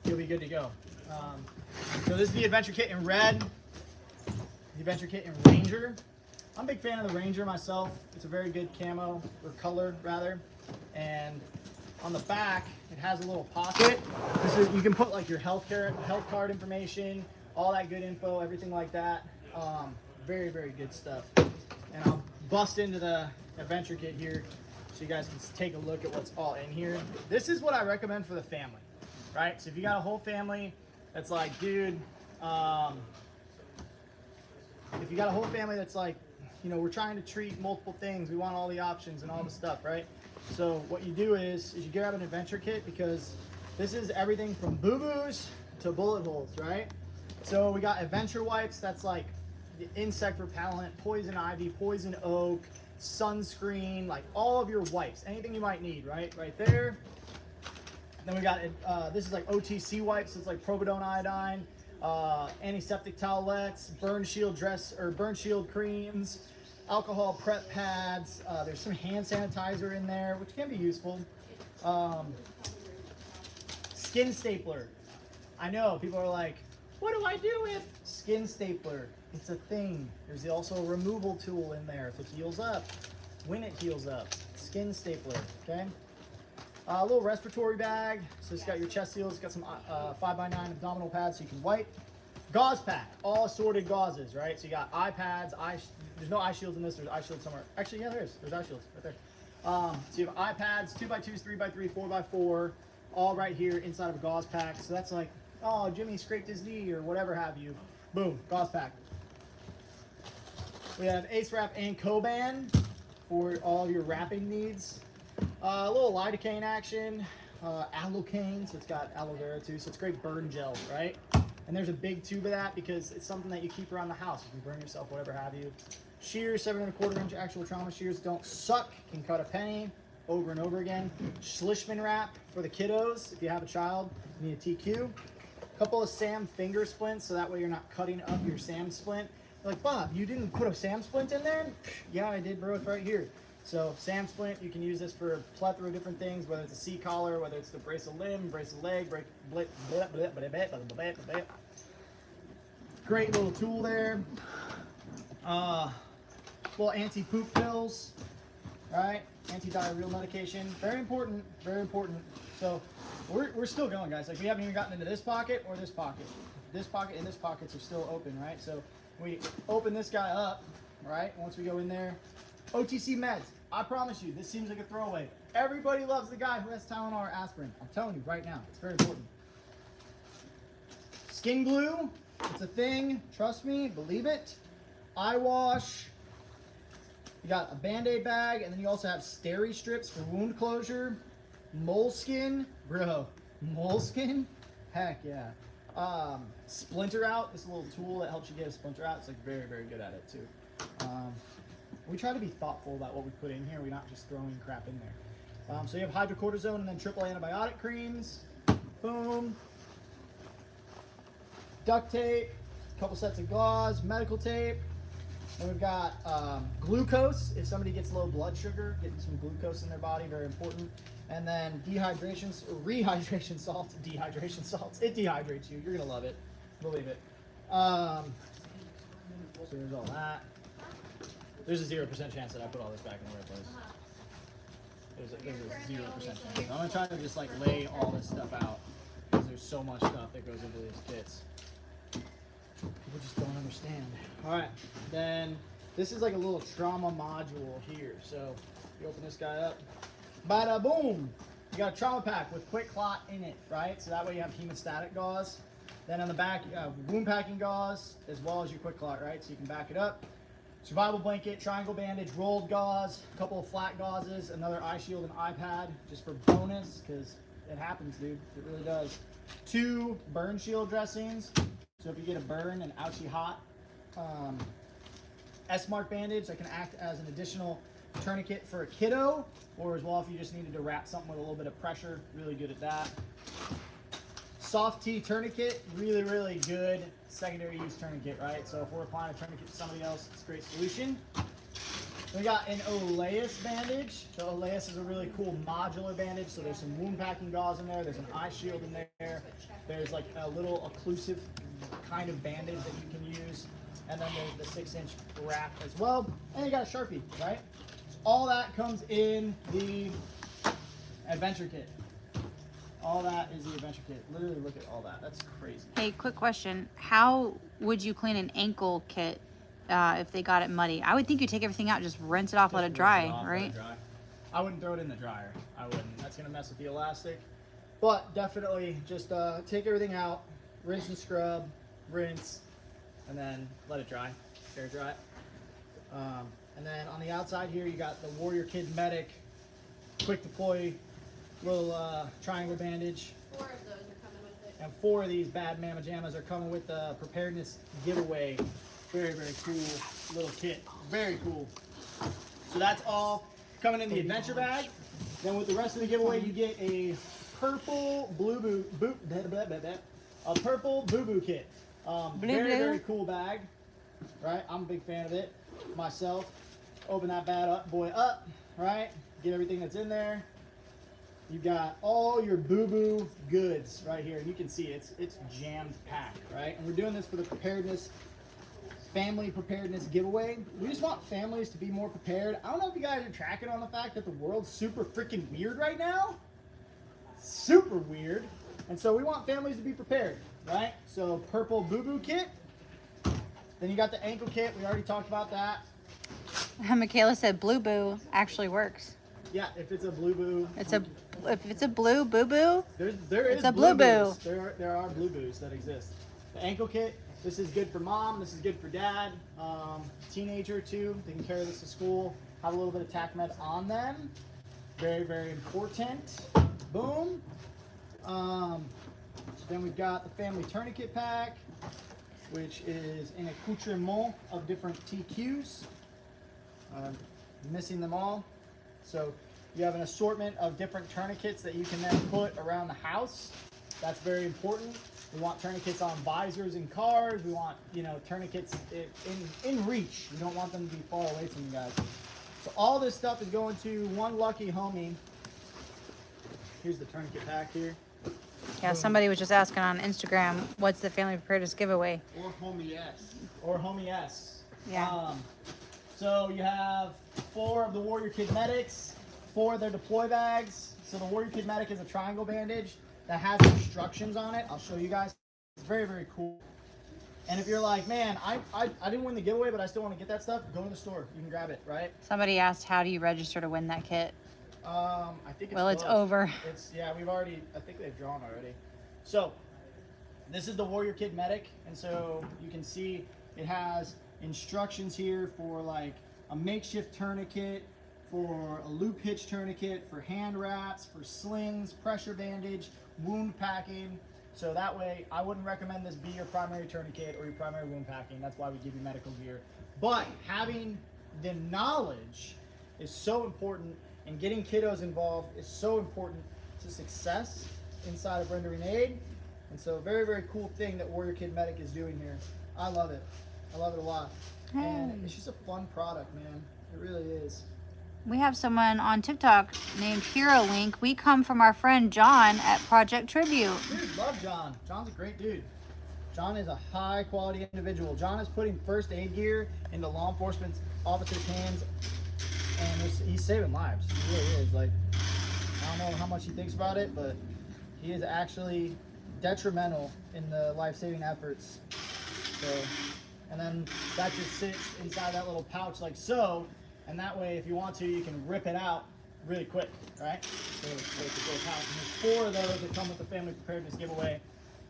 Speaker 2: you'll be good to go. So this is the adventure kit in red, the adventure kit in Ranger. I'm a big fan of the Ranger myself. It's a very good camo, or color rather. And on the back, it has a little pocket. You can put like your health card information, all that good info, everything like that. Very, very good stuff. And I'll bust into the adventure kit here so you guys can take a look at what's all in here. This is what I recommend for the family, right? So if you got a whole family that's like, dude, if you got a whole family that's like, you know, we're trying to treat multiple things, we want all the options and all the stuff, right? So what you do is you grab an adventure kit, because this is everything from boo-boos to bullet holes, right? So we got adventure wipes, that's like the insect repellent, poison ivy, poison oak, sunscreen, like all of your wipes, anything you might need, right there. Then we got this is like OTC wipes. It's like providone iodine, antiseptic towelettes, burn shield creams, alcohol prep pads. There's some hand sanitizer in there, which can be useful. Skin stapler. I know people are like, what do I do with skin stapler? It's a thing. There's also a removal tool in there if it heals up. When it heals up, skin stapler. Okay. A little respiratory bag. So it's got your chest seals. It's got some 5x9 abdominal pads so you can wipe. Gauze pack. All assorted gauzes, right? So you got eye pads. There's no eye shields in this. There's eye shields somewhere. Actually, yeah, there is. There's eye shields right there. So you have eye pads, 2x2s, 3x3, 4x4, all right here inside of a gauze pack. So that's like, oh, Jimmy scraped his knee or whatever have you. Boom, gauze pack. We have Ace Wrap and Coban for all your wrapping needs. A little lidocaine action, alocaine, so it's got aloe vera too, so it's great burn gel, right? And there's a big tube of that because it's something that you keep around the house. You can burn yourself, whatever have you. Shears, 7¼ inch actual trauma shears, don't suck, can cut a penny over and over again. Schlissman wrap for the kiddos. If you have a child, you need a TQ. A couple of SAM finger splints, so that way you're not cutting up your SAM splint. You're like, Bob, you didn't put a SAM splint in there? Yeah, I did, bro, it's right here. So SAM splint, you can use this for a plethora of different things, whether it's a C-collar, whether it's to brace a limb, brace a leg, great little tool there. Little anti-poop pills, right? Anti-diarrheal medication, very important, very important. So we're still going, guys. Like we haven't even gotten into this pocket or this pocket. This pocket and this pockets are still open, right? So we open this guy up, right? Once we go in there, OTC meds. I promise you, this seems like a throwaway. Everybody loves the guy who has Tylenol or aspirin. I'm telling you right now, it's very important. Skin glue, it's a thing. Trust me, believe it. Eye wash. You got a Band-Aid bag, and then you also have steri strips for wound closure. Moleskin, bro. Moleskin? Heck yeah. Splinter out. This is a little tool that helps you get a splinter out. It's like very, very good at it too. We try to be thoughtful about what we put in here. We're not just throwing crap in there. So you have hydrocortisone and then triple antibiotic creams. Boom. Duct tape. A couple sets of gauze. Medical tape. Then we've got glucose. If somebody gets low blood sugar, getting some glucose in their body, very important. And then rehydration salts. Dehydration salts. It dehydrates you. You're going to love it. Believe it. So there's all that. There's a 0% chance that I put all this back in the right place. There's a 0% chance. I'm going to try to just like lay all this stuff out because there's so much stuff that goes into these kits. People just don't understand. All right, then this is like a little trauma module here. So you open this guy up, bada boom. You got a trauma pack with quick clot in it, right? So that way you have hemostatic gauze. Then on the back, you have wound packing gauze as well as your quick clot, right? So you can back it up. survival blanket, triangle bandage, rolled gauze, a couple of flat gauzes, another eye shield and eye pad just for bonus, because it happens, dude. It really does. 2 burn shield dressings, so if you get a burn and ouchie hot. S-mark bandage that can act as an additional tourniquet for a kiddo, or as well if you just needed to wrap something with a little bit of pressure. Really good at that. Soft T tourniquet, really, really good secondary use tourniquet, right? So if we're applying a tourniquet to somebody else, it's a great solution. We got an Oleus bandage. The Oleus is a really cool modular bandage. So there's some wound packing gauze in there. There's an eye shield in there. There's like a little occlusive kind of bandage that you can use. And then there's the 6-inch wrap as well. And you got a Sharpie, right? So all that comes in the adventure kit. All that is the adventure kit. Literally look at all that. That's crazy.
Speaker 1: Hey, quick question. How would you clean an ankle kit if they got it muddy? I would think you take everything out, just rinse it off, let it dry, right?
Speaker 2: I wouldn't throw it in the dryer. I wouldn't. That's going to mess with the elastic. But definitely just take everything out, rinse and scrub, rinse, and then let it dry, air dry. And then on the outside here, you got the Warrior Kid Medic quick deploy little triangle bandage.
Speaker 3: 4 of those are coming with it.
Speaker 2: And 4 of these bad mama jammas are coming with the preparedness giveaway. Very, very cool little kit. Very cool. So that's all coming in the adventure bag. Then with the rest of the giveaway, you get a purple purple boo-boo kit. Very, very cool bag. Right? I'm a big fan of it myself. Open that bad boy up, right? Get everything that's in there. You got all your boo-boo goods right here. You can see it's jammed packed, right? And we're doing this for the family preparedness giveaway. We just want families to be more prepared. I don't know if you guys are tracking on the fact that the world's super freaking weird right now. Super weird. And so we want families to be prepared, right? So purple boo-boo kit. Then you got the ankle kit. We already talked about that.
Speaker 1: Michaela said blue boo actually works.
Speaker 2: Yeah, if it's a blue boo.
Speaker 1: If it's a blue boo boo,
Speaker 2: There is
Speaker 1: it's a blue boo.
Speaker 2: boos. There are blue boos that exist. The ankle kit. This is good for mom. This is good for dad. Teenager too. They can carry this to school. Have a little bit of tac med on them. Very, very important. Boom. Then we've got the family tourniquet pack, which is an accoutrement of different TQs. Missing them all. So you have an assortment of different tourniquets that you can then put around the house. That's very important. We want tourniquets on visors in cars. We want, tourniquets in reach. We don't want them to be far away from you guys. So all this stuff is going to one lucky homie. Here's the tourniquet pack here.
Speaker 1: Yeah, somebody was just asking on Instagram, what's the family preparedness giveaway?
Speaker 5: Or homie S.
Speaker 2: Or homie S.
Speaker 1: Yeah.
Speaker 2: So you have 4 of the Warrior Kid Medics, 4 of their deploy bags. So the Warrior Kid Medic is a triangle bandage that has instructions on it. I'll show you guys. It's very, very cool. And if you're like, man, I didn't win the giveaway, but I still want to get that stuff, go to the store. You can grab it, right?
Speaker 1: Somebody asked, how do you register to win that kit?
Speaker 2: I think it's
Speaker 1: Well, it's
Speaker 2: closed.
Speaker 1: over.
Speaker 2: I think they've drawn already. So this is the Warrior Kid Medic. And so you can see it has instructions here for like a makeshift tourniquet, for a loop hitch tourniquet, for hand wraps, for slings, pressure bandage, wound packing. So that way, I wouldn't recommend this be your primary tourniquet or your primary wound packing. That's why we give you medical gear. But having the knowledge is so important, and getting kiddos involved is so important to success inside of rendering aid. And so very, very cool thing that Warrior Kid Medic is doing here. I love it. I love it a lot. And it's just a fun product, man. It really is.
Speaker 1: We have someone on TikTok named Hero Link. We come from our friend John at Project Tribute.
Speaker 2: Dude, love John. John's a great dude. John is a high quality individual. John is putting first aid gear into law enforcement officers' hands, and he's saving lives. He really is. Like, I don't know how much he thinks about it, but he is actually detrimental in the life-saving efforts. So, and then that just sits inside that little pouch like so, and that way, if you want to, you can rip it out really quick, right? So it's like a little pouch. And there's 4 of those that come with the family preparedness giveaway.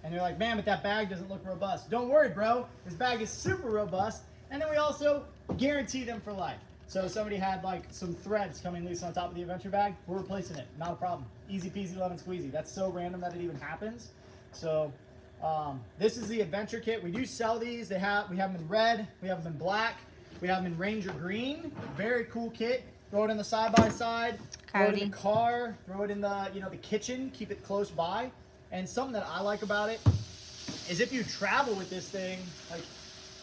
Speaker 2: And you're like, man, but that bag doesn't look robust. Don't worry, bro. This bag is super robust. And then we also guarantee them for life. So if somebody had like some threads coming loose on top of the adventure bag, we're replacing it. Not a problem. Easy peasy lemon squeezy. That's so random that it even happens. So this is the adventure kit. We do sell these. We have them in red. We have them in black. We have them in Ranger green. Very cool kit. Throw it in the side by side. Throw it in the car. Throw it in the the kitchen. Keep it close by. And something that I like about it is if you travel with this thing, like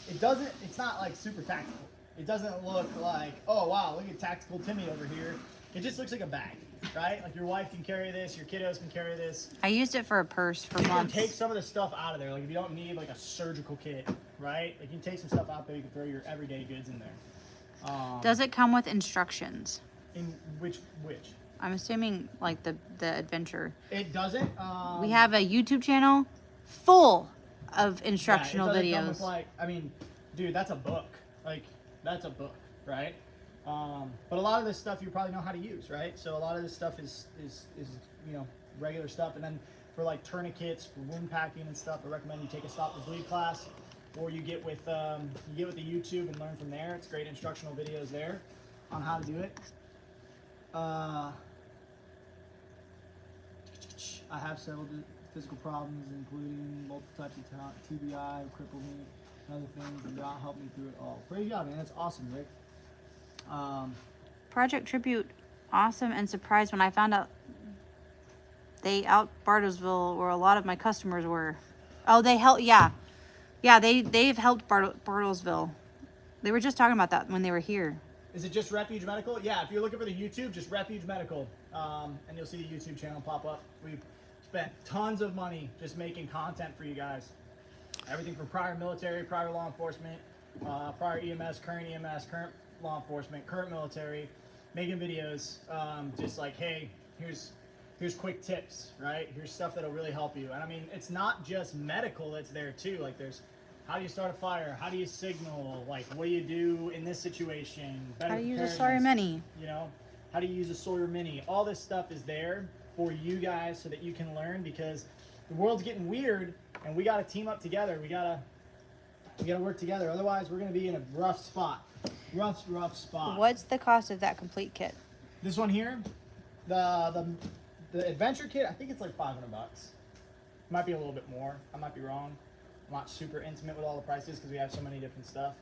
Speaker 2: it's not like super tactical. It doesn't look like, oh wow, look at tactical Timmy over here. It just looks like a bag, right? Like your wife can carry this, your kiddos can carry this.
Speaker 1: I used it for a purse for
Speaker 2: You can
Speaker 1: months.
Speaker 2: take some of the stuff out of there. Like if you don't need like a surgical kit, right? Like you can take some stuff out there. You can throw your everyday goods in there.
Speaker 1: Does it come with instructions?
Speaker 2: In which?
Speaker 1: I'm assuming like the adventure.
Speaker 2: It doesn't.
Speaker 1: We have a YouTube channel full of
Speaker 2: Yeah, it
Speaker 1: instructional
Speaker 2: doesn't come
Speaker 1: videos.
Speaker 2: with, like, I mean, dude, that's a book. Like that's a book, right? But a lot of this stuff you probably know how to use, right? So a lot of this stuff is regular stuff. And then for like tourniquets, for wound packing and stuff, I recommend you take a Stop the Bleed class, or you get with the YouTube and learn from there. It's great instructional videos there on how to do it. I have several physical problems, including multiple types of TBI, cripple me, and other things, and God helped me through it all. Praise God, man. That's awesome, Rick.
Speaker 1: Project Tribute, awesome and surprised when I found out they out Bartlesville where a lot of my customers were. Oh, they helped, yeah. Yeah, they've helped Bartlesville. They were just talking about that when they were here.
Speaker 2: Is it just Refuge Medical? Yeah, if you're looking for the YouTube, just Refuge Medical, and you'll see the YouTube channel pop up. We've spent tons of money just making content for you guys. Everything from prior military, prior law enforcement, prior EMS, current law enforcement, current military, making videos, just like, hey, here's quick tips, right? Here's stuff that'll really help you. And I mean, it's not just medical that's there too. Like there's how do you start a fire? How do you signal? Like what do you do in this situation?
Speaker 1: How do you use a Sawyer Mini?
Speaker 2: You know, how do you use a Sawyer Mini? All this stuff is there for you guys so that you can learn, because the world's getting weird and we got to team up together. We got to work together. Otherwise, we're going to be in a rough spot. Rough spot.
Speaker 1: What's the cost of that complete kit?
Speaker 2: This one here, the adventure kit, I think it's like $500. Might be a little bit more. I might be wrong. I'm not super intimate with all the prices because we have so many different stuff.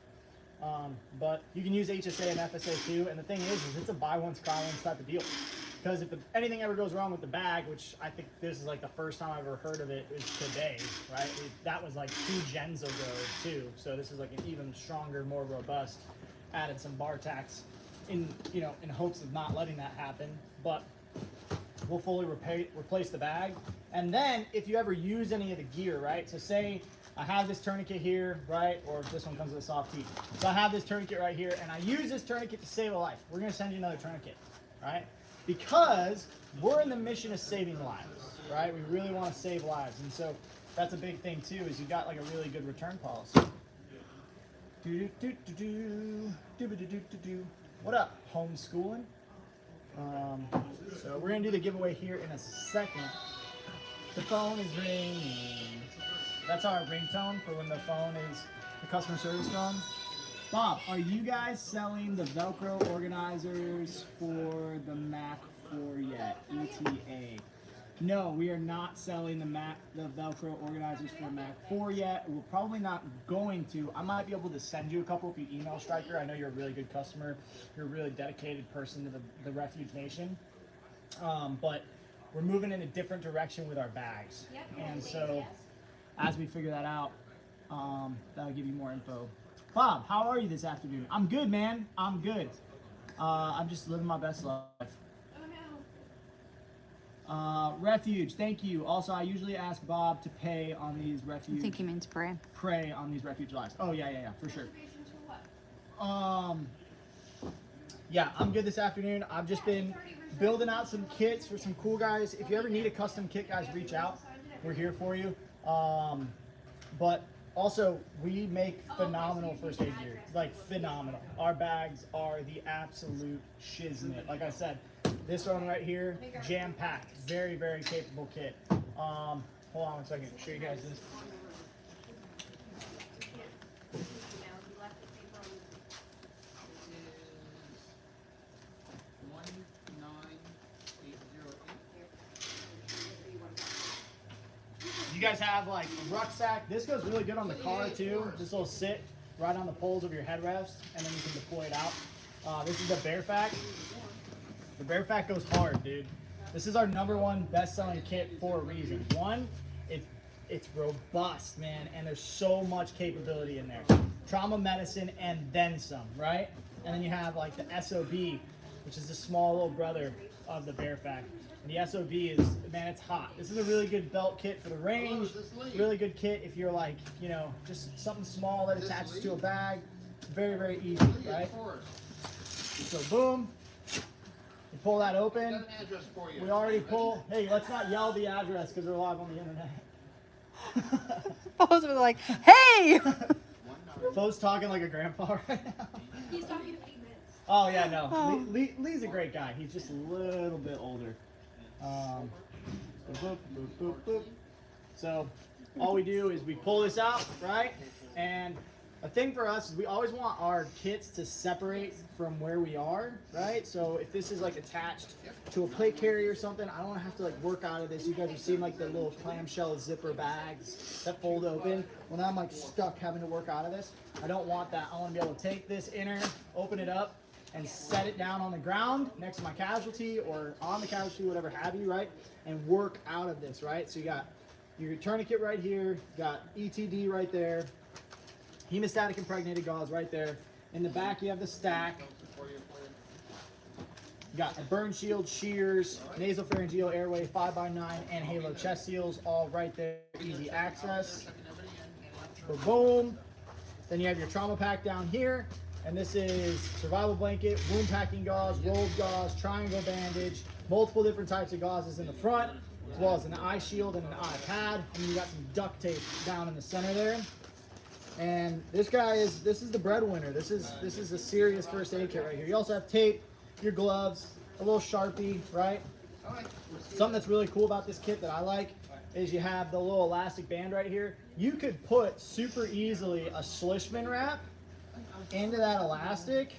Speaker 2: But you can use HSA and FSA too. And the thing is it's a buy once, cry once type of deal. Because if anything ever goes wrong with the bag, which I think this is like the first time I've ever heard of it, is today, right? That was like 2 gens ago too. So this is like an even stronger, more robust. Added some bar tacks in hopes of not letting that happen. But we'll fully replace the bag. And then if you ever use any of the gear, right? So say I have this tourniquet here, right? Or this one comes with a soft tee. So I have this tourniquet right here, and I use this tourniquet to save a life. We're gonna send you another tourniquet, right? Because we're in the mission of saving lives, right? We really want to save lives. And so that's a big thing too, is you got like a really good return policy. What up, homeschooling? So we're gonna do the giveaway here in a second. The phone is ringing. That's our ringtone for when the phone is the customer service phone. Bob, are you guys selling the Velcro organizers for the Mac 4 yet? ETA. No, we are not selling the Velcro organizers for Mac 4 yet. We're probably not going to. I might be able to send you a couple if you email Stryker. I know you're a really good customer. You're a really dedicated person to the Refuge Nation. But we're moving in a different direction with our bags. And so as we figure that out, that'll give you more info. Bob, how are you this afternoon? I'm good, man. I'm good. I'm just living my best life. Refuge, thank you. Also, I usually ask Bob to pay on these Refuge.
Speaker 1: I think he means pray.
Speaker 2: Pray on these Refuge lives. Oh yeah, for sure. Yeah, I'm good this afternoon. I've just been building out some kits for some cool guys. If you ever need a custom kit, guys, reach out. We're here for you. But also, we make phenomenal first aid gear. Like, phenomenal. Our bags are the absolute shiznit. Like I said, this one right here, jam-packed. Very, very capable kit. Hold on one second. Show you guys this. You guys have like a rucksack. This goes really good on the car too. This will sit right on the poles of your headrests, and then you can deploy it out. This is the Bearfac. The Bearfac goes hard, dude. This is our #1 best-selling kit for a reason. One, it's robust, man, and there's so much capability in there. Trauma medicine and then some, right? And then you have like the SOB, which is the small little brother of the Bearfac. And the SOB is, man, it's hot. This is a really good belt kit for the range. Really good kit if you're like, you know, just something small that attaches to a bag. Very, very easy, right? So boom, you pull that open. We already pull. Hey, let's not yell the address because we're live on the internet.
Speaker 1: Both were like, hey!
Speaker 2: Fo's talking like a grandpa right now.
Speaker 3: He's talking 8 minutes.
Speaker 2: Oh yeah, no.
Speaker 1: Oh.
Speaker 2: Lee's a great guy. He's just a little bit older. Boop, boop, boop, boop, boop. So all we do is we pull this out, right? And a thing for us is we always want our kits to separate from where we are, right? So if this is like attached to a plate carrier or something, I don't want to have to like work out of this. You guys have seen like the little clamshell zipper bags that fold open. Well, now I'm like stuck having to work out of this. I don't want that. I want to be able to take this inner, open it up, and set it down on the ground next to my casualty or on the casualty, whatever have you, right? And work out of this, right? So you got your tourniquet right here, you got ETD right there, hemostatic impregnated gauze right there. In the back, you have the stack. You got a burn shield, shears, nasopharyngeal airway, 5x9, and halo chest seals, all right there. Easy access. Boom. Then you have your trauma pack down here. And this is survival blanket, wound packing gauze, rolled gauze, triangle bandage, multiple different types of gauzes in the front, as well as an eye shield and an eye pad. And you got some duct tape down in the center there. And this is the breadwinner. This is a serious first aid kit right here. You also have tape, your gloves, a little Sharpie, right? Something that's really cool about this kit that I like is you have the little elastic band right here. You could put super easily a Schlissman wrap into that elastic.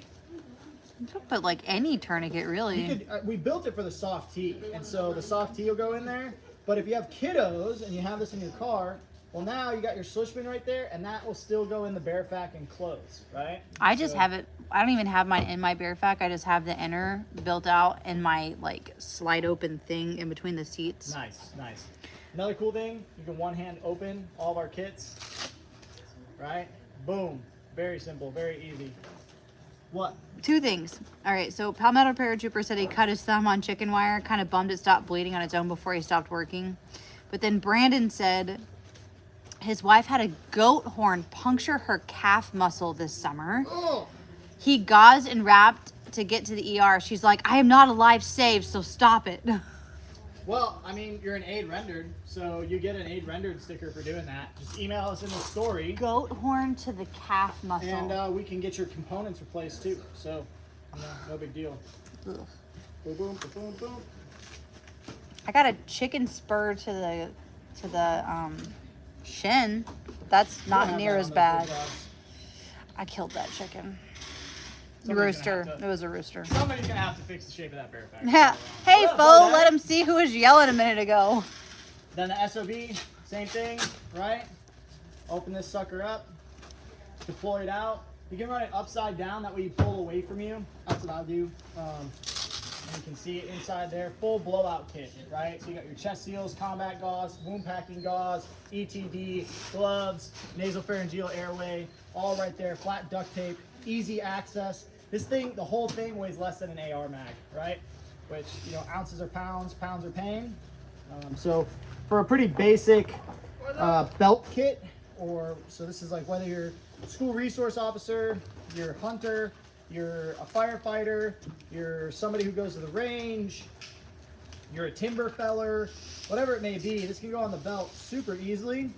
Speaker 1: You could put like any tourniquet, really.
Speaker 2: You could, we built it for the soft tee, and so the soft tee will go in there. But if you have kiddos and you have this in your car, well, now you got your Schlissman right there, and that will still go in the Bearfac and close, right?
Speaker 1: I just have it. I don't even have mine in my Bearfac. I just have the inner built out and my like slide open thing in between the seats.
Speaker 2: Nice, nice. Another cool thing, you can one hand open all of our kits, right? Boom. Very simple, very easy. What?
Speaker 1: 2 things. All right, so Palmetto Paratrooper said he cut his thumb on chicken wire, kind of bummed it stopped bleeding on its own before he stopped working. But then Brandon said his wife had a goat horn puncture her calf muscle this summer.
Speaker 2: Oh!
Speaker 1: He gauzed and wrapped to get to the ER. She's like, I am not alive saved, so stop it.
Speaker 2: Well, I mean, you're an aid rendered, so you get an aid rendered sticker for doing that. Just email us in the story,
Speaker 1: Goat horn to the calf muscle.
Speaker 2: and we can get your components replaced too. So, no big deal.
Speaker 1: Ugh.
Speaker 2: Boom, boom, boom, boom, boom.
Speaker 1: I got a chicken spur to the shin. That's not
Speaker 2: We'll
Speaker 1: near
Speaker 2: have
Speaker 1: as
Speaker 2: that on
Speaker 1: bad.
Speaker 2: those big
Speaker 1: I killed that chicken.
Speaker 2: Somebody's
Speaker 1: Rooster.
Speaker 2: gonna have to-
Speaker 1: It was a rooster.
Speaker 2: Somebody's gonna have to fix the shape of that Bearfac.
Speaker 1: Yeah. Hey,
Speaker 2: What up,
Speaker 1: Fo,
Speaker 2: Bo,
Speaker 1: let
Speaker 2: Dad?
Speaker 1: him see who was yelling a minute ago.
Speaker 2: Then the SOB, same thing, right? Open this sucker up, deploy it out. You can run it upside down, that way you pull away from you. That's what I'll do. And you can see it inside there, full blowout kit, right? So you got your chest seals, combat gauze, wound packing gauze, ETD, gloves, nasopharyngeal airway, all right there, flat duct tape, easy access. This thing, the whole thing weighs less than an AR mag, right? Which, you know, ounces are pounds, pounds are pain. So for a pretty basic belt kit, so this is like whether you're a school resource officer, you're a hunter, you're a firefighter, you're somebody who goes to the range, you're a timber feller, whatever it may be, this can go on the belt super easily,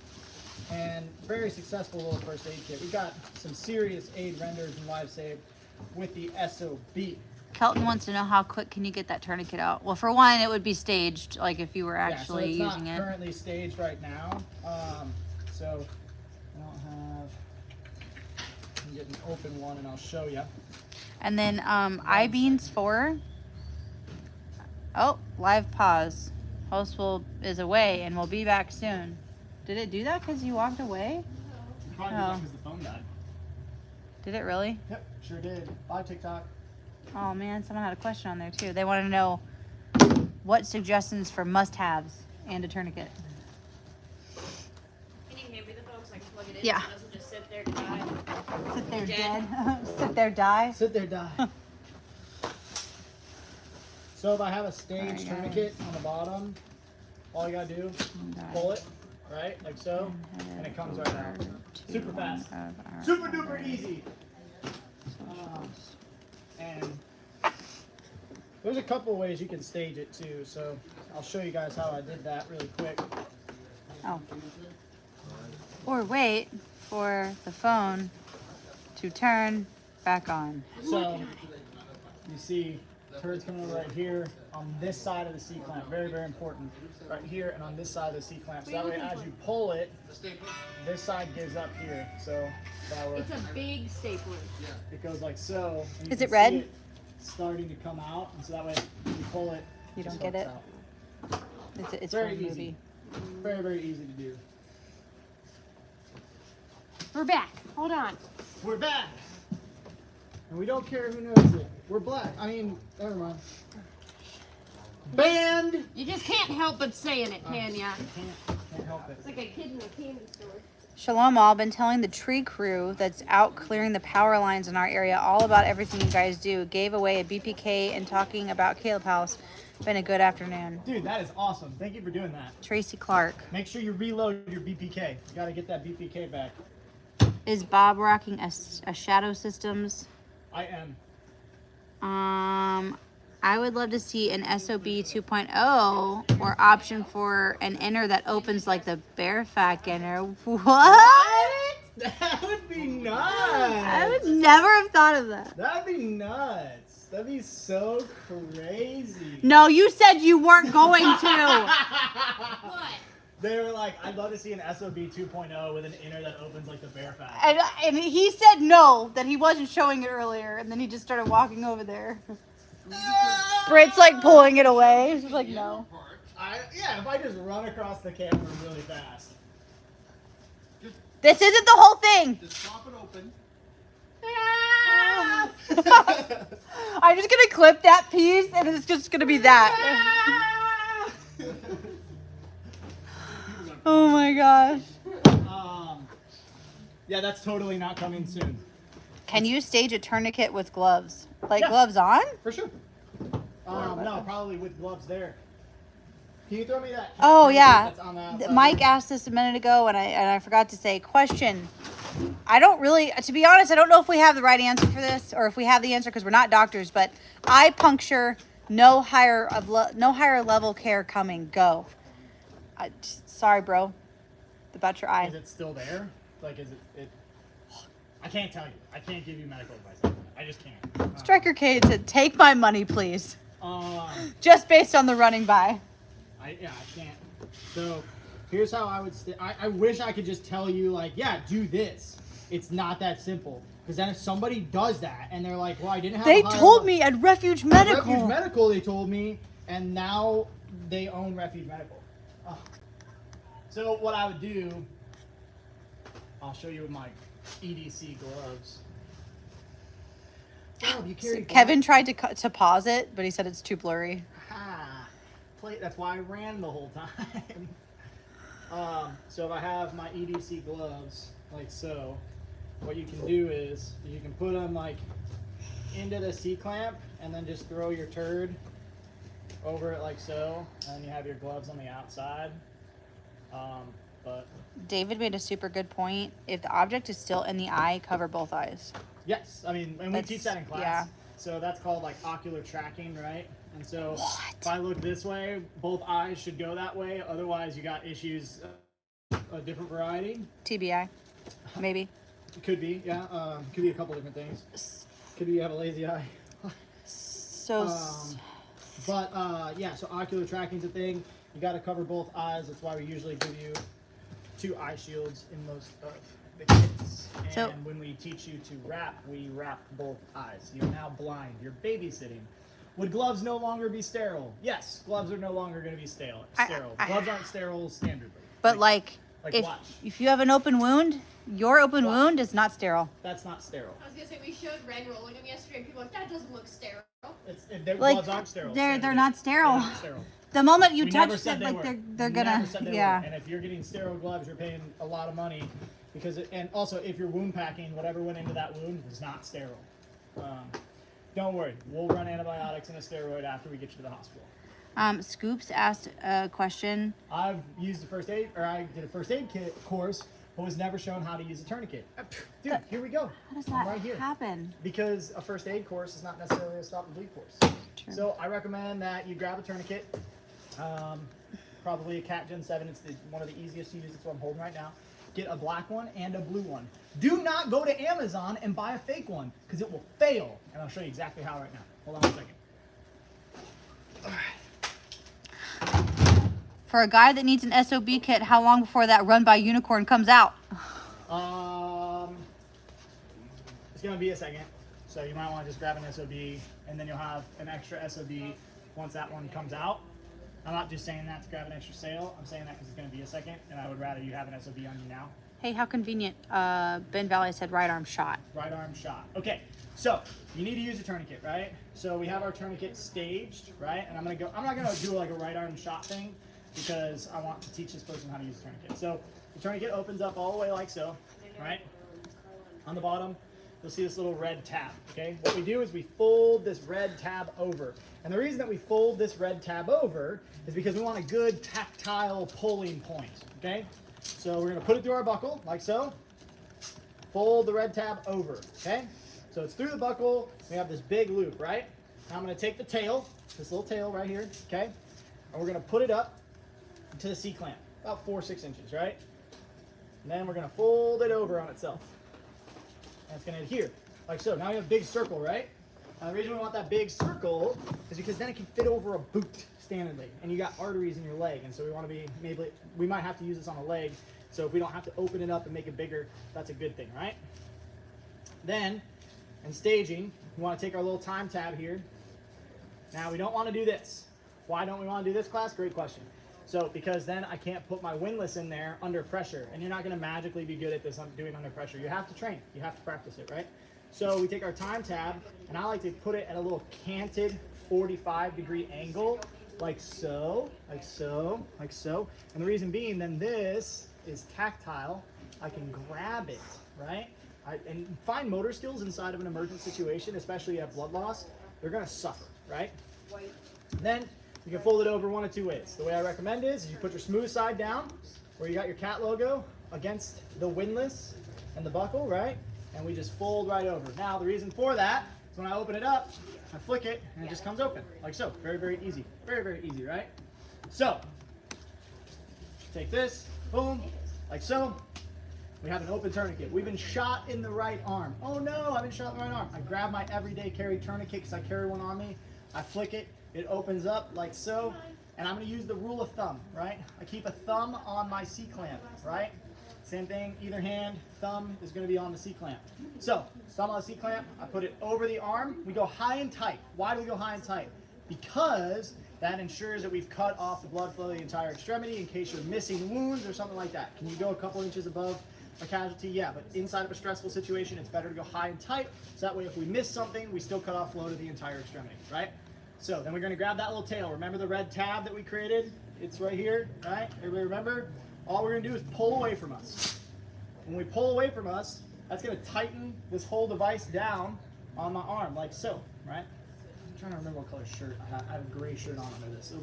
Speaker 2: and very successful little first aid kit. We've got some serious aid renders and lives saved with the SOB.
Speaker 1: Kelton wants to know how quick can you get that tourniquet out? Well, for one, it would be staged, like if you were actually
Speaker 2: yeah, so it's
Speaker 1: using
Speaker 2: not
Speaker 1: it.
Speaker 2: currently staged right now. So I don't have. I can get an open one and I'll show you.
Speaker 1: And then I-beans 4. Oh, live pause. Host is away and will be back soon. Did it do that because you walked away?
Speaker 2: Probably
Speaker 1: Oh.
Speaker 2: because the phone died.
Speaker 1: Did it really?
Speaker 2: Yep, sure did. Bye, TikTok.
Speaker 1: Oh man, someone had a question on there too. They want to know what suggestions for must-haves and a tourniquet.
Speaker 4: Can you hand me the phone so I can plug it in?
Speaker 1: Yeah.
Speaker 4: So it doesn't just sit there and die.
Speaker 1: Sit there
Speaker 4: Dead.
Speaker 1: dead. Sit there die.
Speaker 2: Sit there, die. So if I have a stage
Speaker 1: Alright,
Speaker 2: tourniquet on the bottom, all you gotta do, pull it, right, like so, and it comes right out. Super fast. Super duper easy. And there's a couple ways you can stage it too, so I'll show you guys how I did that really quick.
Speaker 1: Oh. Or wait for the phone to turn back on.
Speaker 2: So you see turds coming over right here on this side of the C-clamp. Very, very important. Right here and on this side of the C-clamp. So that way as you pull it, this side gives up here. So that way
Speaker 4: It's a big stapler.
Speaker 2: it goes like so. and you
Speaker 1: Is
Speaker 2: can
Speaker 1: it red?
Speaker 2: see it starting to come out. And so that way you pull it.
Speaker 1: You don't
Speaker 2: just
Speaker 1: get
Speaker 2: hooks
Speaker 1: it?
Speaker 2: out.
Speaker 1: It's
Speaker 2: Very
Speaker 1: from a
Speaker 2: easy.
Speaker 1: movie.
Speaker 2: Very, very easy to do.
Speaker 4: We're back. Hold on.
Speaker 2: We're back. And we don't care who knows it. We're black. I mean, never mind. Banned.
Speaker 4: You just can't help but saying it, can ya?
Speaker 2: Can't help it.
Speaker 4: It's like a kid in a candy store.
Speaker 1: Shalom all, been telling the tree crew that's out clearing the power lines in our area all about everything you guys do. Gave away a BPK and talking about Caleb House. Been a good afternoon.
Speaker 2: Dude, that is awesome. Thank you for doing that.
Speaker 1: Tracy Clark.
Speaker 2: Make sure you reload your BPK. You gotta get that BPK back.
Speaker 1: Is Bob rocking a Shadow Systems?
Speaker 2: I am.
Speaker 1: I would love to see an SOB 2.0 or option for an inner that opens like the Bearfac inner. What?
Speaker 2: That would be nuts.
Speaker 1: I would never have thought of that.
Speaker 2: That'd be nuts. That'd be so crazy.
Speaker 1: No, you said you weren't going to.
Speaker 4: What?
Speaker 2: They were like, I'd love to see an SOB 2.0 with an inner that opens like the Bearfac.
Speaker 1: And he said no, that he wasn't showing it earlier, and then he just started walking over there. Britt's like pulling it away. She's like, no.
Speaker 2: Yeah, if I just run across the camera really fast.
Speaker 1: This isn't the whole thing.
Speaker 5: Just pop it open.
Speaker 1: I'm just gonna clip that piece, and it's just gonna be that. Oh my gosh.
Speaker 2: Yeah, that's totally not coming soon.
Speaker 1: Can you stage a tourniquet with gloves? Like
Speaker 2: Yeah.
Speaker 1: gloves on?
Speaker 2: For sure. No, probably with gloves there. Can you throw me that?
Speaker 1: Oh yeah.
Speaker 2: That's on the outside?
Speaker 1: Mike asked this a minute ago, and I forgot to say. Question. I don't really, to be honest, I don't know if we have the right answer for this, or if we have the answer because we're not doctors. But eye puncture, no higher level care coming. Go. Sorry, bro. About your eye.
Speaker 2: Is it still there? Like, is it? I can't tell you. I can't give you medical advice on that. I just can't.
Speaker 1: Striker K said, "Take my money, please."
Speaker 2: Um,
Speaker 1: Just based on the running by.
Speaker 2: I can't. So, here's how I would. I wish I could just tell you, like, yeah, do this. It's not that simple. Because then if somebody does that and they're like, well, I didn't have.
Speaker 1: They
Speaker 2: a higher
Speaker 1: told
Speaker 2: level-
Speaker 1: me at Refuge Medical.
Speaker 2: Refuge Medical, they told me, and now they own Refuge Medical. Oh. So what I would do, I'll show you with my EDC gloves. Oh, you carry
Speaker 1: Kevin tried to pause it, but he said it's too blurry.
Speaker 2: That's why I ran the whole time. So if I have my EDC gloves, like so, what you can do is you can put them like into the C-clamp and then just throw your turd over it like so, and you have your gloves on the outside. But
Speaker 1: David made a super good point. If the object is still in the eye, cover both eyes.
Speaker 2: yes, I mean, and we teach that in class.
Speaker 1: Yeah.
Speaker 2: So that's called like ocular tracking, right? And so
Speaker 1: What?
Speaker 2: if I look this way, both eyes should go that way. Otherwise, you got issues, a different variety.
Speaker 1: TBI, maybe.
Speaker 2: Could be, yeah. Could be a couple different things. Could be you have a lazy eye.
Speaker 1: So,
Speaker 2: Yeah, so ocular tracking's a thing. You got to cover both eyes. That's why we usually give you 2 eye shields in most of the kits. And
Speaker 1: So-
Speaker 2: when we teach you to wrap, we wrap both eyes. You're now blind. You're babysitting. Would gloves no longer be sterile? Yes, gloves are no longer going to be sterile.
Speaker 1: I-
Speaker 2: Gloves aren't sterile standardly.
Speaker 1: but like
Speaker 2: Like
Speaker 1: If
Speaker 2: watch.
Speaker 1: if you have an open wound, your open
Speaker 2: Watch.
Speaker 1: wound is not sterile.
Speaker 2: That's not sterile.
Speaker 3: I was gonna say we showed Ren rolling them yesterday, and people were like that doesn't look sterile.
Speaker 2: Their
Speaker 1: Like
Speaker 2: gloves aren't sterile.
Speaker 1: they're
Speaker 2: Standard.
Speaker 1: not sterile.
Speaker 2: They're not sterile.
Speaker 1: The moment you
Speaker 2: We never
Speaker 1: touch
Speaker 2: said
Speaker 1: it,
Speaker 2: they
Speaker 1: like
Speaker 2: were.
Speaker 1: they're
Speaker 2: We
Speaker 1: gonna
Speaker 2: never said they
Speaker 1: yeah.
Speaker 2: were. And if you're getting sterile gloves, you're paying a lot of money because and also if you're wound packing, whatever went into that wound is not sterile. Don't worry, we'll run antibiotics and a steroid after we get you to the hospital.
Speaker 1: Scoops asked a question.
Speaker 2: I've used a first aid, or I did a first aid kit course, but was never shown how to use a tourniquet. Dude, here we go.
Speaker 1: How does
Speaker 2: I'm
Speaker 1: that
Speaker 2: right here.
Speaker 1: happen?
Speaker 2: Because a first aid course is not necessarily a stop and bleed course.
Speaker 1: True.
Speaker 2: So I recommend that you grab a tourniquet, probably a Cat Gen 7. It's one of the easiest to use. It's what I'm holding right now. Get a black one and a blue one. Do not go to Amazon and buy a fake one because it will fail. And I'll show you exactly how right now. Hold on a second.
Speaker 1: For a guy that needs an SOB kit, how long before that Run by Unicorn comes out?
Speaker 2: It's gonna be a second, so you might want to just grab an SOB, and then you'll have an extra SOB once that one comes out. I'm not just saying that to grab an extra sale. I'm saying that because it's gonna be a second, and I would rather you have an SOB on you now.
Speaker 1: Hey, how convenient. Ben Valley said right arm shot.
Speaker 2: Right arm shot. Okay, so you need to use a tourniquet, right? So we have our tourniquet staged, right? And I'm not gonna do like a right arm shot thing because I want to teach this person how to use a tourniquet. So the tourniquet opens up all the way like so, right? On the bottom, you'll see this little red tab, okay? What we do is we fold this red tab over. And the reason that we fold this red tab over is because we want a good tactile pulling point, okay? So we're gonna put it through our buckle, like so. Fold the red tab over, okay? So it's through the buckle, we have this big loop, right? Now I'm gonna take the tail, this little tail right here, okay? And we're gonna put it up to the C-clamp, about 4 or 6 inches, right? And then we're gonna fold it over on itself. And it's gonna adhere, like so. Now we have a big circle, right? Now the reason we want that big circle is because then it can fit over a boot standardly, and you got arteries in your leg, and so we want to be we might have to use this on a leg. So if we don't have to open it up and make it bigger, that's a good thing, right? Then, in staging, we want to take our little time tab here. Now we don't want to do this. Why don't we want to do this, class? Great question. So because then I can't put my windlass in there under pressure, and you're not going to magically be good at this doing under pressure. You have to train. You have to practice it, right? So we take our time tab, and I like to put it at a little canted 45-degree angle, like so, like so, like so. And the reason being, then this is tactile. I can grab it, right? And fine motor skills inside of an emergent situation, especially at blood loss, they're going to suffer, right? Then you can fold it over one of two ways. The way I recommend is you put your smooth side down, where you got your cat logo against the windlass and the buckle, right? And we just fold right over. Now, the reason for that is when I open it up, I flick it, and it just comes open, like so. Very, very easy. Very, very easy, right? So, take this, boom, like so. We have an open tourniquet. We've been shot in the right arm. Oh no, I've been shot in the right arm. I grab my everyday carry tourniquet because I carry one on me. I flick it, it opens up like so. And I'm gonna use the rule of thumb, right? I keep a thumb on my C-clamp, right? Same thing, either hand, thumb is gonna be on the C-clamp. So, thumb on the C-clamp, I put it over the arm. We go high and tight. Why do we go high and tight? Because that ensures that we've cut off the blood flow to the entire extremity in case you're missing wounds or something like that. Can you go a couple inches above a casualty? Yeah, but inside of a stressful situation, it's better to go high and tight. So that way, if we miss something, we still cut off flow to the entire extremity, right? So then we're gonna grab that little tail. Remember the red tab that we created? It's right here, right? Everybody remember? All we're gonna do is pull away from us. When we pull away from us, that's gonna tighten this whole device down on my arm, like so, right? I'm trying to remember what color shirt I have. I have a gray shirt on under this.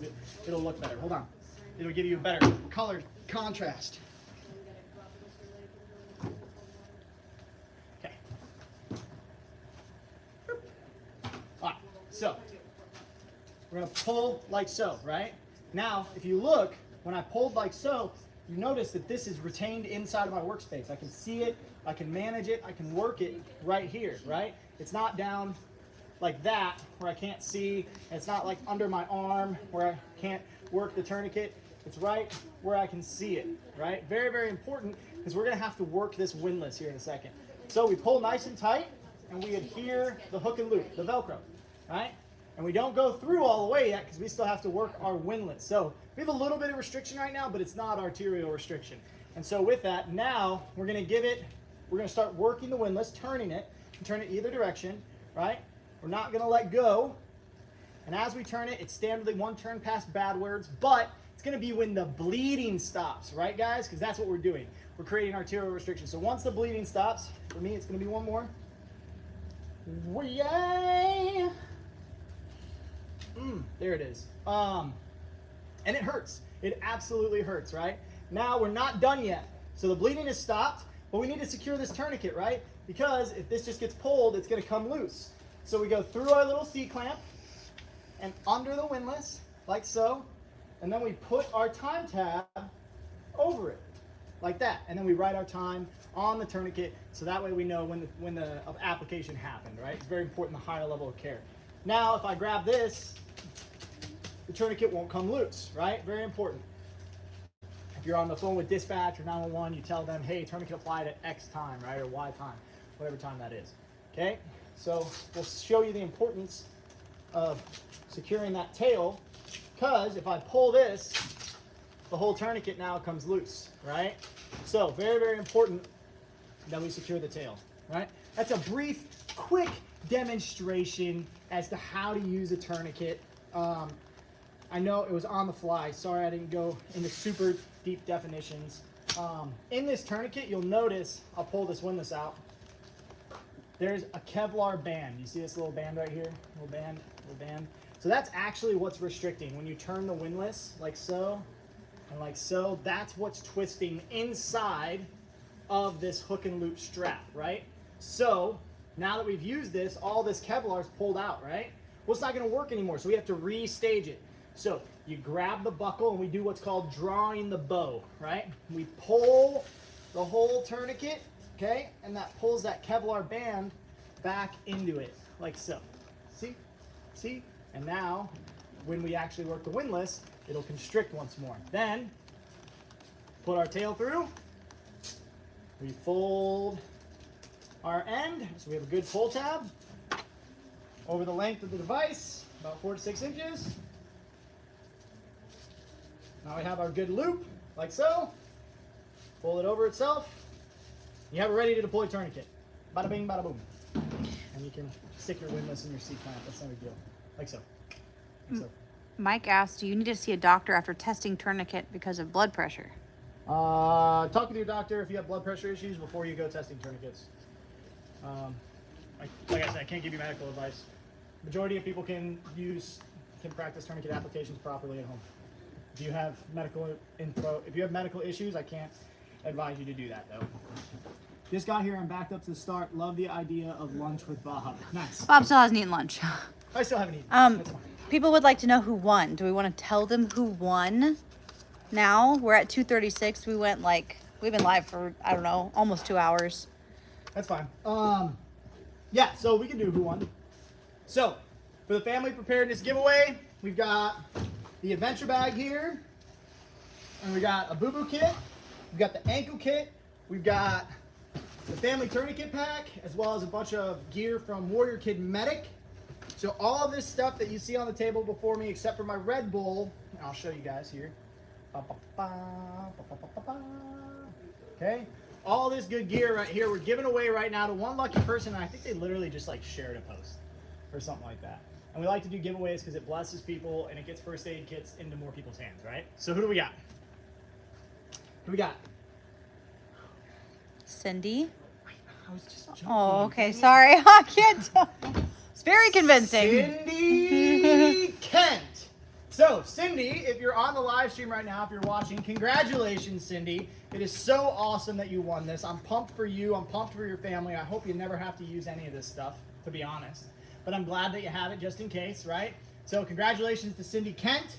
Speaker 2: It'll look better. Hold on. It'll give you a better color contrast. Okay. All right, so we're gonna pull like so, right? Now, if you look, when I pulled like so, you notice that this is retained inside of my workspace. I can see it, I can manage it, I can work it right here, right? It's not down like that where I can't see. It's not like under my arm where I can't work the tourniquet. It's right where I can see it, right? Very, very important because we're gonna have to work this windlass here in a second. So we pull nice and tight and we adhere the hook and loop, the Velcro, right? And we don't go through all the way yet because we still have to work our windlass. So we have a little bit of restriction right now, but it's not arterial restriction. And so with that, now we're gonna start working the windlass, turning it, and turn it either direction, right? We're not gonna let go. And as we turn it, it's standardly one turn past bad words, but it's gonna be when the bleeding stops, right guys? Because that's what we're doing. We're creating arterial restriction. So once the bleeding stops, for me, it's gonna be one more. Yay! There it is. And it hurts. It absolutely hurts, right? Now we're not done yet. So the bleeding has stopped, but we need to secure this tourniquet, right? Because if this just gets pulled, it's gonna come loose. So we go through our little C-clamp and under the windlass, like so. And then we put our time tab over it, like that. And then we write our time on the tourniquet, so that way we know when the application happened, right? It's very important, the higher level of care. Now, if I grab this, the tourniquet won't come loose, right? Very important. If you're on the phone with dispatch or 911, you tell them, hey, tourniquet applied at X time, right? Or Y time, whatever time that is, okay? So we'll show you the importance of securing that tail, because if I pull this, the whole tourniquet now comes loose, right? So very, very important that we secure the tail, right? That's a brief, quick demonstration as to how to use a tourniquet. I know it was on the fly. Sorry I didn't go into super deep definitions. In this tourniquet, you'll notice, I'll pull this windlass out, there's a Kevlar band. You see this little band right here? Little band. So that's actually what's restricting. When you turn the windlass, like so, and like so, that's what's twisting inside of this hook and loop strap, right? So now that we've used this, all this Kevlar is pulled out, right? Well, it's not gonna work anymore, so we have to restage it. So you grab the buckle and we do what's called drawing the bow, right? We pull the whole tourniquet, okay? And that pulls that Kevlar band back into it, like so. See? See? And now, when we actually work the windlass, it'll constrict once more. Then, put our tail through. We fold our end, so we have a good pull tab over the length of the device, about 4 to 6 inches. Now we have our good loop, like so. Fold it over itself. You have it ready to deploy tourniquet. Bada bing, bada boom. And you can stick your windlass in your C-clamp. That's no big deal. Like so. Like so.
Speaker 1: Mike asked, do you need to see a doctor after testing tourniquet because of blood pressure?
Speaker 2: Talk with your doctor if you have blood pressure issues before you go testing tourniquets. Like I said, I can't give you medical advice. Majority of people can practice tourniquet applications properly at home. If you have medical issues, I can't advise you to do that though. Just got here, I'm backed up to the start. Love the idea of lunch with Bob. Nice.
Speaker 1: Bob still hasn't eaten lunch.
Speaker 2: I still haven't eaten. That's fine.
Speaker 1: People would like to know who won. Do we want to tell them who won? Now we're at 2:36. We've been live for, I don't know, almost 2 hours.
Speaker 2: That's fine. Yeah, so we can do who won. So, for the family preparedness giveaway, we've got the adventure bag here, and we got a boo-boo kit, we've got the ankle kit, we've got the family tourniquet pack, as well as a bunch of gear from Warrior Kid Medic. So all of this stuff that you see on the table before me, except for my Red Bull, I'll show you guys here. Okay, all this good gear right here, we're giving away right now to one lucky person, and I think they literally just shared a post or something like that. And we like to do giveaways because it blesses people and it gets first aid kits into more people's hands, right? So who do we got? Who we got?
Speaker 1: Cindy.
Speaker 2: I was just joking.
Speaker 1: Oh, okay. Sorry. I can't tell. It's very convincing.
Speaker 2: Cindy Kent. So, Cindy, if you're on the live stream right now, if you're watching, congratulations, Cindy. It is so awesome that you won this. I'm pumped for you. I'm pumped for your family. I hope you never have to use any of this stuff, to be honest. But I'm glad that you have it just in case, right? So, congratulations to Cindy Kent.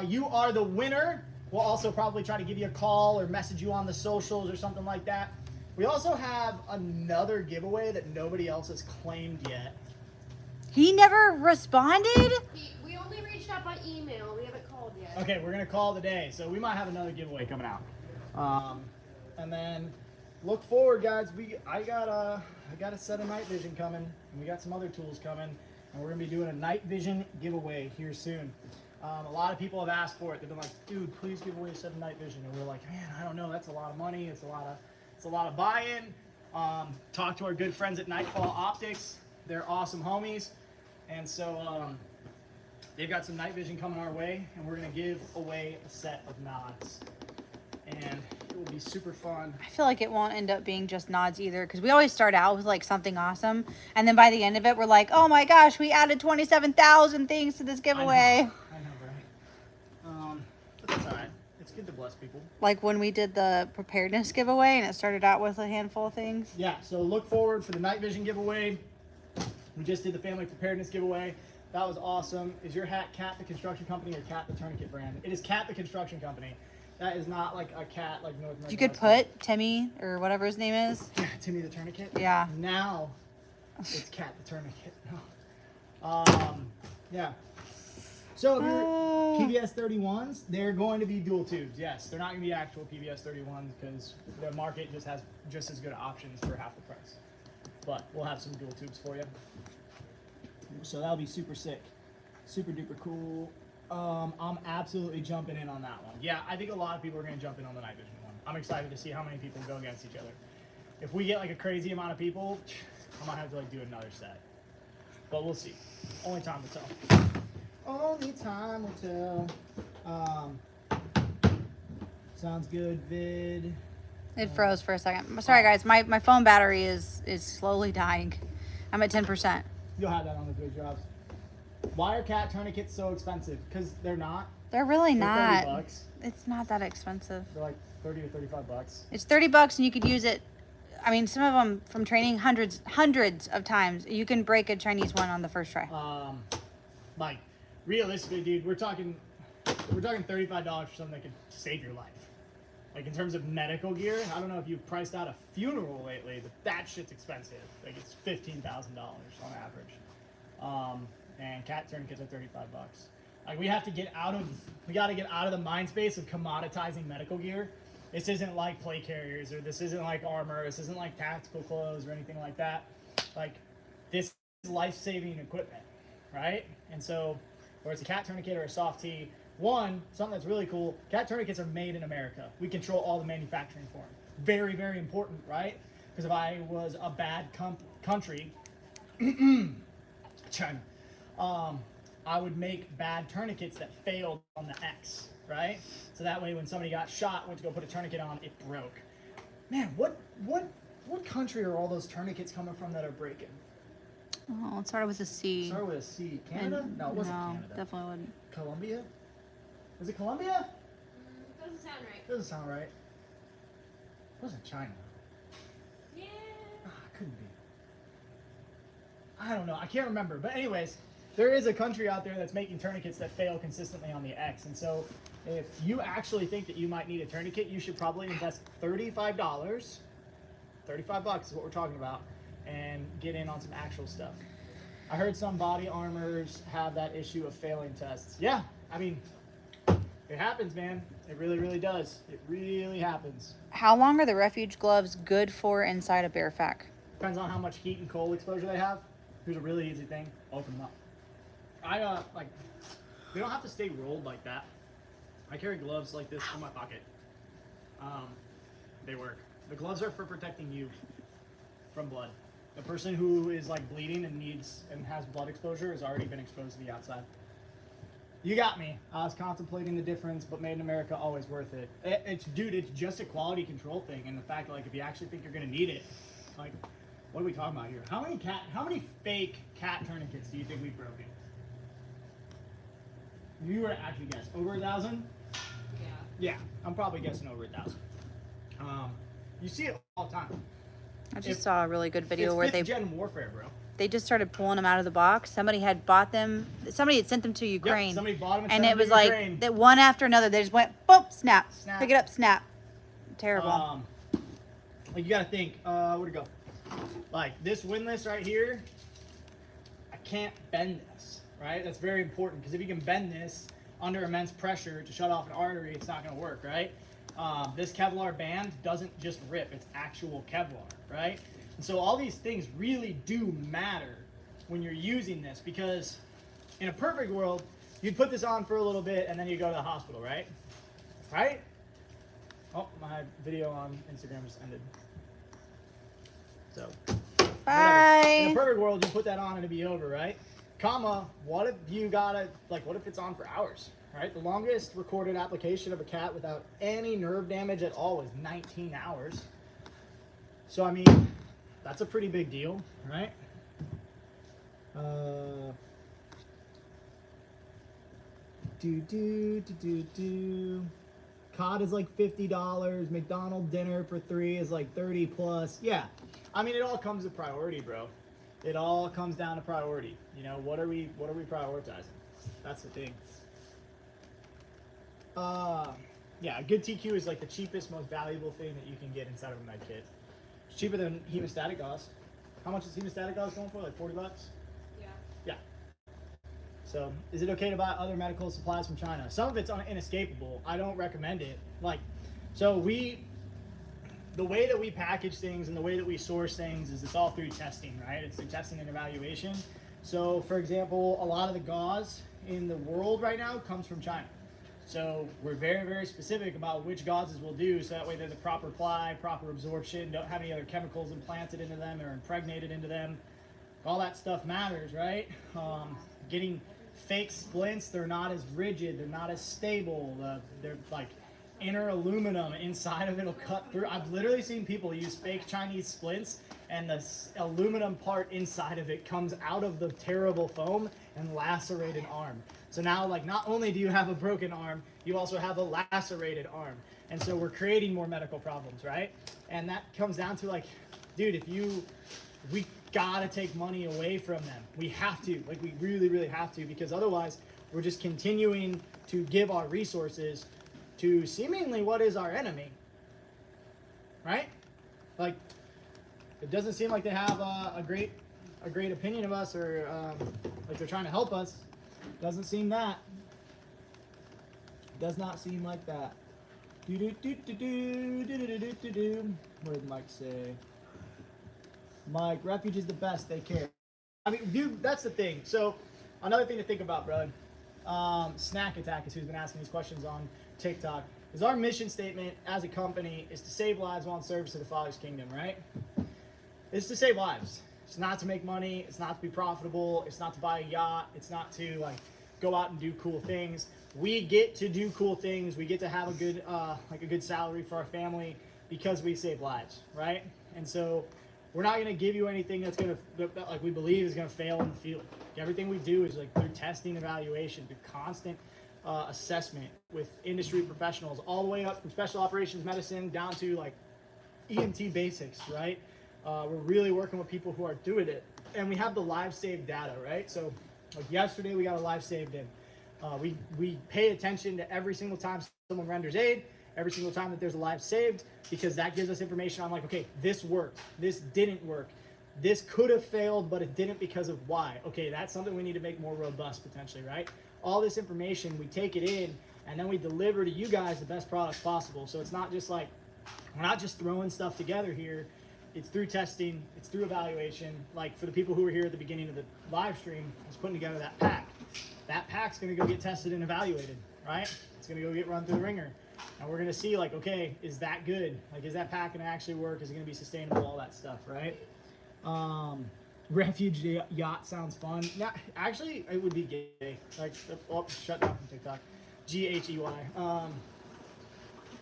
Speaker 2: You are the winner. We'll also probably try to give you a call or message you on the socials or something like that. We also have another giveaway that nobody else has claimed yet.
Speaker 1: He never responded?
Speaker 3: We only reached out by email. We haven't called yet.
Speaker 2: Okay, we're gonna call today, so we might have another giveaway coming out. And then look forward, guys. I got a set of night vision coming, and we got some other tools coming, and we're gonna be doing a night vision giveaway here soon. A lot of people have asked for it. They've been like, dude, please give away a 7 night vision. And we're like, man, I don't know. That's a lot of money. It's a lot of buy-in. Talk to our good friends at Nightfall Optics. They're awesome homies. And so they've got some night vision coming our way, and we're going to give away a set of nods. And it will be super fun.
Speaker 1: I feel like it won't end up being just nods either, because we always start out with like something awesome, and then by the end of it, we're like, oh my gosh, we added 27,000 things to this giveaway.
Speaker 2: I know, right? But that's all right. It's good to bless people.
Speaker 1: Like when we did the preparedness giveaway, and it started out with a handful of things.
Speaker 2: Yeah, so look forward for the night vision giveaway. We just did the family preparedness giveaway. That was awesome. Is your hat Cat the Construction Company or Cat the Tourniquet brand? It is Cat the Construction Company. That is not like a cat like North American.
Speaker 1: You could put Timmy or whatever his name is.
Speaker 2: Yeah, Timmy the Tourniquet.
Speaker 1: Yeah.
Speaker 2: Now it's Cat the Tourniquet. Yeah. So if you're PVS 31s, they're going to be dual tubes. Yes, they're not going to be actual PVS 31s because the market just has just as good options for half the price. But we'll have some dual tubes for you. So that'll be super sick, super duper cool. I'm absolutely jumping in on that one. Yeah, I think a lot of people are going to jump in on the night vision one. I'm excited to see how many people go against each other. If we get like a crazy amount of people, I might have to like do another set. But we'll see. Only time will tell. Only time will tell. Sounds good, vid.
Speaker 1: It froze for a second. Sorry guys, my phone battery is slowly dying. I'm at 10%.
Speaker 2: You'll have that on the good jobs. Why are cat tourniquets so expensive? Because they're not.
Speaker 1: They're really
Speaker 2: They're
Speaker 1: not.
Speaker 2: $30.
Speaker 1: It's not that expensive.
Speaker 2: They're like 30 or 35 bucks.
Speaker 1: It's $30 and you could use it. I mean, some of them from training hundreds of times. You can break a Chinese one on the first try.
Speaker 2: Like realistically, dude, we're talking $35 for something that could save your life. Like in terms of medical gear, I don't know if you've priced out a funeral lately, but that shit's expensive. Like it's $15,000 on average. And cat tourniquets are 35 bucks. Like we gotta get out of the mind space of commoditizing medical gear. This isn't like plate carriers, or this isn't like armor, this isn't like tactical clothes or anything like that. Like this is life-saving equipment, right? And so, whether it's a cat tourniquet or a soft tee, something that's really cool, cat tourniquets are made in America. We control all the manufacturing for them. Very, very important, right? Because if I was a bad country, China, I would make bad tourniquets that failed on the X, right? So that way when somebody got shot, went to go put a tourniquet on, it broke. Man, what country are all those tourniquets coming from that are breaking?
Speaker 1: Oh, it started with a C.
Speaker 2: It started with a C. Canada? No, it wasn't Canada.
Speaker 1: Definitely wouldn't.
Speaker 2: Colombia? Is it Colombia?
Speaker 3: Doesn't sound right.
Speaker 2: Doesn't sound right. It wasn't China.
Speaker 3: Yeah.
Speaker 2: Couldn't be. I don't know. I can't remember. But anyways, there is a country out there that's making tourniquets that fail consistently on the X. And so if you actually think that you might need a tourniquet, you should probably invest $35. $35 is what we're talking about. And get in on some actual stuff. I heard some body armors have that issue of failing tests. Yeah, I mean, it happens, man. It really, really does. It really happens.
Speaker 1: How long are the Refuge gloves good for inside a bear fac?
Speaker 2: Depends on how much heat and cold exposure they have. Here's a really easy thing. Open them up. They don't have to stay rolled like that. I carry gloves like this in my pocket. They work. The gloves are for protecting you from blood. The person who is like bleeding and has blood exposure has already been exposed to the outside. You got me. I was contemplating the difference, but made in America always worth it. It's just a quality control thing, and the fact that like if you actually think you're gonna need it, like what are we talking about here? How many fake cat tourniquets do you think we've broken? If you were to actually guess, over 1,000? Yeah, I'm probably guessing over 1,000. You see it all the time.
Speaker 1: I just saw a really good video where
Speaker 2: it's gen warfare, bro.
Speaker 1: they just started pulling them out of the box. Somebody had bought them. Somebody had sent them to Ukraine.
Speaker 2: Yep, somebody bought them
Speaker 1: and
Speaker 2: sent
Speaker 1: it
Speaker 2: them
Speaker 1: was
Speaker 2: to
Speaker 1: like
Speaker 2: Ukraine.
Speaker 1: that one after another. They just went boom, snap,
Speaker 2: Snap.
Speaker 1: pick it up, snap. Terrible.
Speaker 2: Like you gotta think, where'd it go? Like this windlass right here, I can't bend this, right? That's very important because if you can bend this under immense pressure to shut off an artery, it's not gonna work, right? This Kevlar band doesn't just rip, it's actual Kevlar, right? And so all these things really do matter when you're using this, because in a perfect world, you'd put this on for a little bit and then you go to the hospital, right? Right? Oh, my video on Instagram just ended. So, whatever.
Speaker 1: Bye.
Speaker 2: In a perfect world, you put that on and it'd be over, right? Comma, what if you gotta, like, what if it's on for hours, right? The longest recorded application of a cat without any nerve damage at all was 19 hours. So, I mean, that's a pretty big deal, right? COD is like $50. McDonald's dinner for 3 is like 30 plus. Yeah, I mean, it all comes to priority, bro. It all comes down to priority. You know, what are we prioritizing? That's the thing. Yeah, a good TQ is like the cheapest, most valuable thing that you can get inside of a med kit. It's cheaper than hemostatic gauze. How much is hemostatic gauze going for? Like 40 bucks?
Speaker 3: Yeah.
Speaker 2: Yeah. So, is it okay to buy other medical supplies from China? Some of it's inescapable. I don't recommend it. Like, so the way that we package things and the way that we source things is it's all through testing, right? It's through testing and evaluation. So, for example, a lot of the gauze in the world right now comes from China. So we're very, very specific about which gauzes we'll do, so that way they're the proper ply, proper absorption, don't have any other chemicals implanted into them or impregnated into them. All that stuff matters, right? Getting fake splints, they're not as rigid, they're not as stable, they're like inner aluminum inside of it'll cut through. I've literally seen people use fake Chinese splints and the aluminum part inside of it comes out of the terrible foam and lacerate an arm. So now, like, not only do you have a broken arm, you also have a lacerated arm. And so we're creating more medical problems, right? And that comes down to, like, dude, we gotta take money away from them. We have to, like, we really, really have to, because otherwise we're just continuing to give our resources to seemingly what is our enemy, right? Like, it doesn't seem like they have a great opinion of us, or like they're trying to help us. Doesn't seem that. Does not seem like that. What did Mike say? Mike, Refuge is the best. They care. I mean, dude, that's the thing. So, another thing to think about, bro. Snack Attack is who's been asking these questions on TikTok. Is our mission statement as a company is to save lives while in service to the Father's kingdom, right? It's to save lives. It's not to make money. It's not to be profitable. It's not to buy a yacht. It's not to, like, go out and do cool things. We get to do cool things. We get to have a good good salary for our family because we save lives, right? And so we're not going to give you anything that we believe is going to fail in the field. Everything we do is, like, through testing, evaluation, through constant assessment with industry professionals, all the way up from special operations medicine down to, like, EMT basics, right? We're really working with people who are doing it, and we have the live saved data, right? So, like, yesterday we got a live saved in. We pay attention to every single time someone renders aid, every single time that there's a live saved, because that gives us information on, like, okay, this worked, this didn't work, this could have failed, but it didn't because of why. Okay, that's something we need to make more robust potentially, right? All this information, we take it in, and then we deliver to you guys the best product possible. So it's not just like, we're not just throwing stuff together here. It's through testing, it's through evaluation. Like, for the people who were here at the beginning of the live stream, I was putting together that pack. That pack's gonna go get tested and evaluated, right? It's gonna go get run through the ringer. And we're gonna see, like, okay, is that good? Like, is that pack gonna actually work? Is it gonna be sustainable? All that stuff, right? Refuge yacht sounds fun. No, actually, it would be gay. Like, oh, shut down from TikTok. GHEY.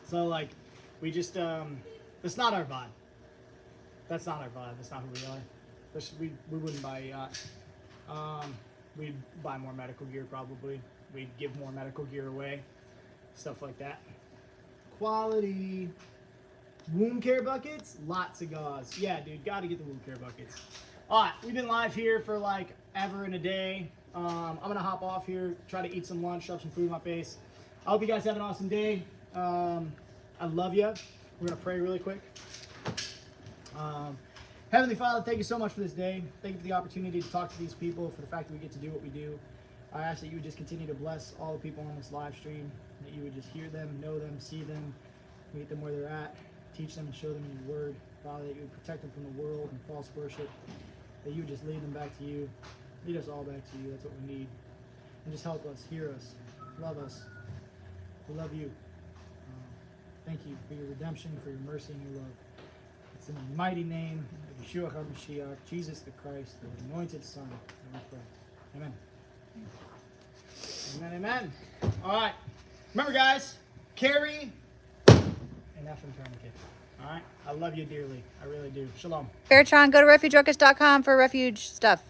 Speaker 2: So, like, we just, that's not our vibe. That's not our vibe. That's not who we are. We wouldn't buy a yacht. We'd buy more medical gear probably. We'd give more medical gear away. Stuff like that. Quality. Wound care buckets? Lots of gauze. Yeah, dude, gotta get the wound care buckets. Alright, we've been live here for, like, ever and a day. I'm gonna hop off here, try to eat some lunch, shove some food in my face. I hope you guys have an awesome day. I love you. We're gonna pray really quick. Heavenly Father, thank you so much for this day. Thank you for the opportunity to talk to these people, for the fact that we get to do what we do. I ask that you would just continue to bless all the people on this live stream, that you would just hear them, know them, see them, meet them where they're at, teach them and show them your word. Father, that you would protect them from the world and false worship, that you would just lead them back to you. Lead us all back to you. That's what we need. and just help us, hear us, love us. We love you. Thank you for your redemption, for your mercy and your love. It's in the mighty name of Yeshua HaMashiach, Jesus the Christ, the anointed Son, that we pray. Amen. Amen, amen. All right. Remember, guys, carry an effing tourniquet. All right? I love you dearly. I really do. Shalom.
Speaker 1: Fairtron, go to refugeruckus.com for refuge stuff.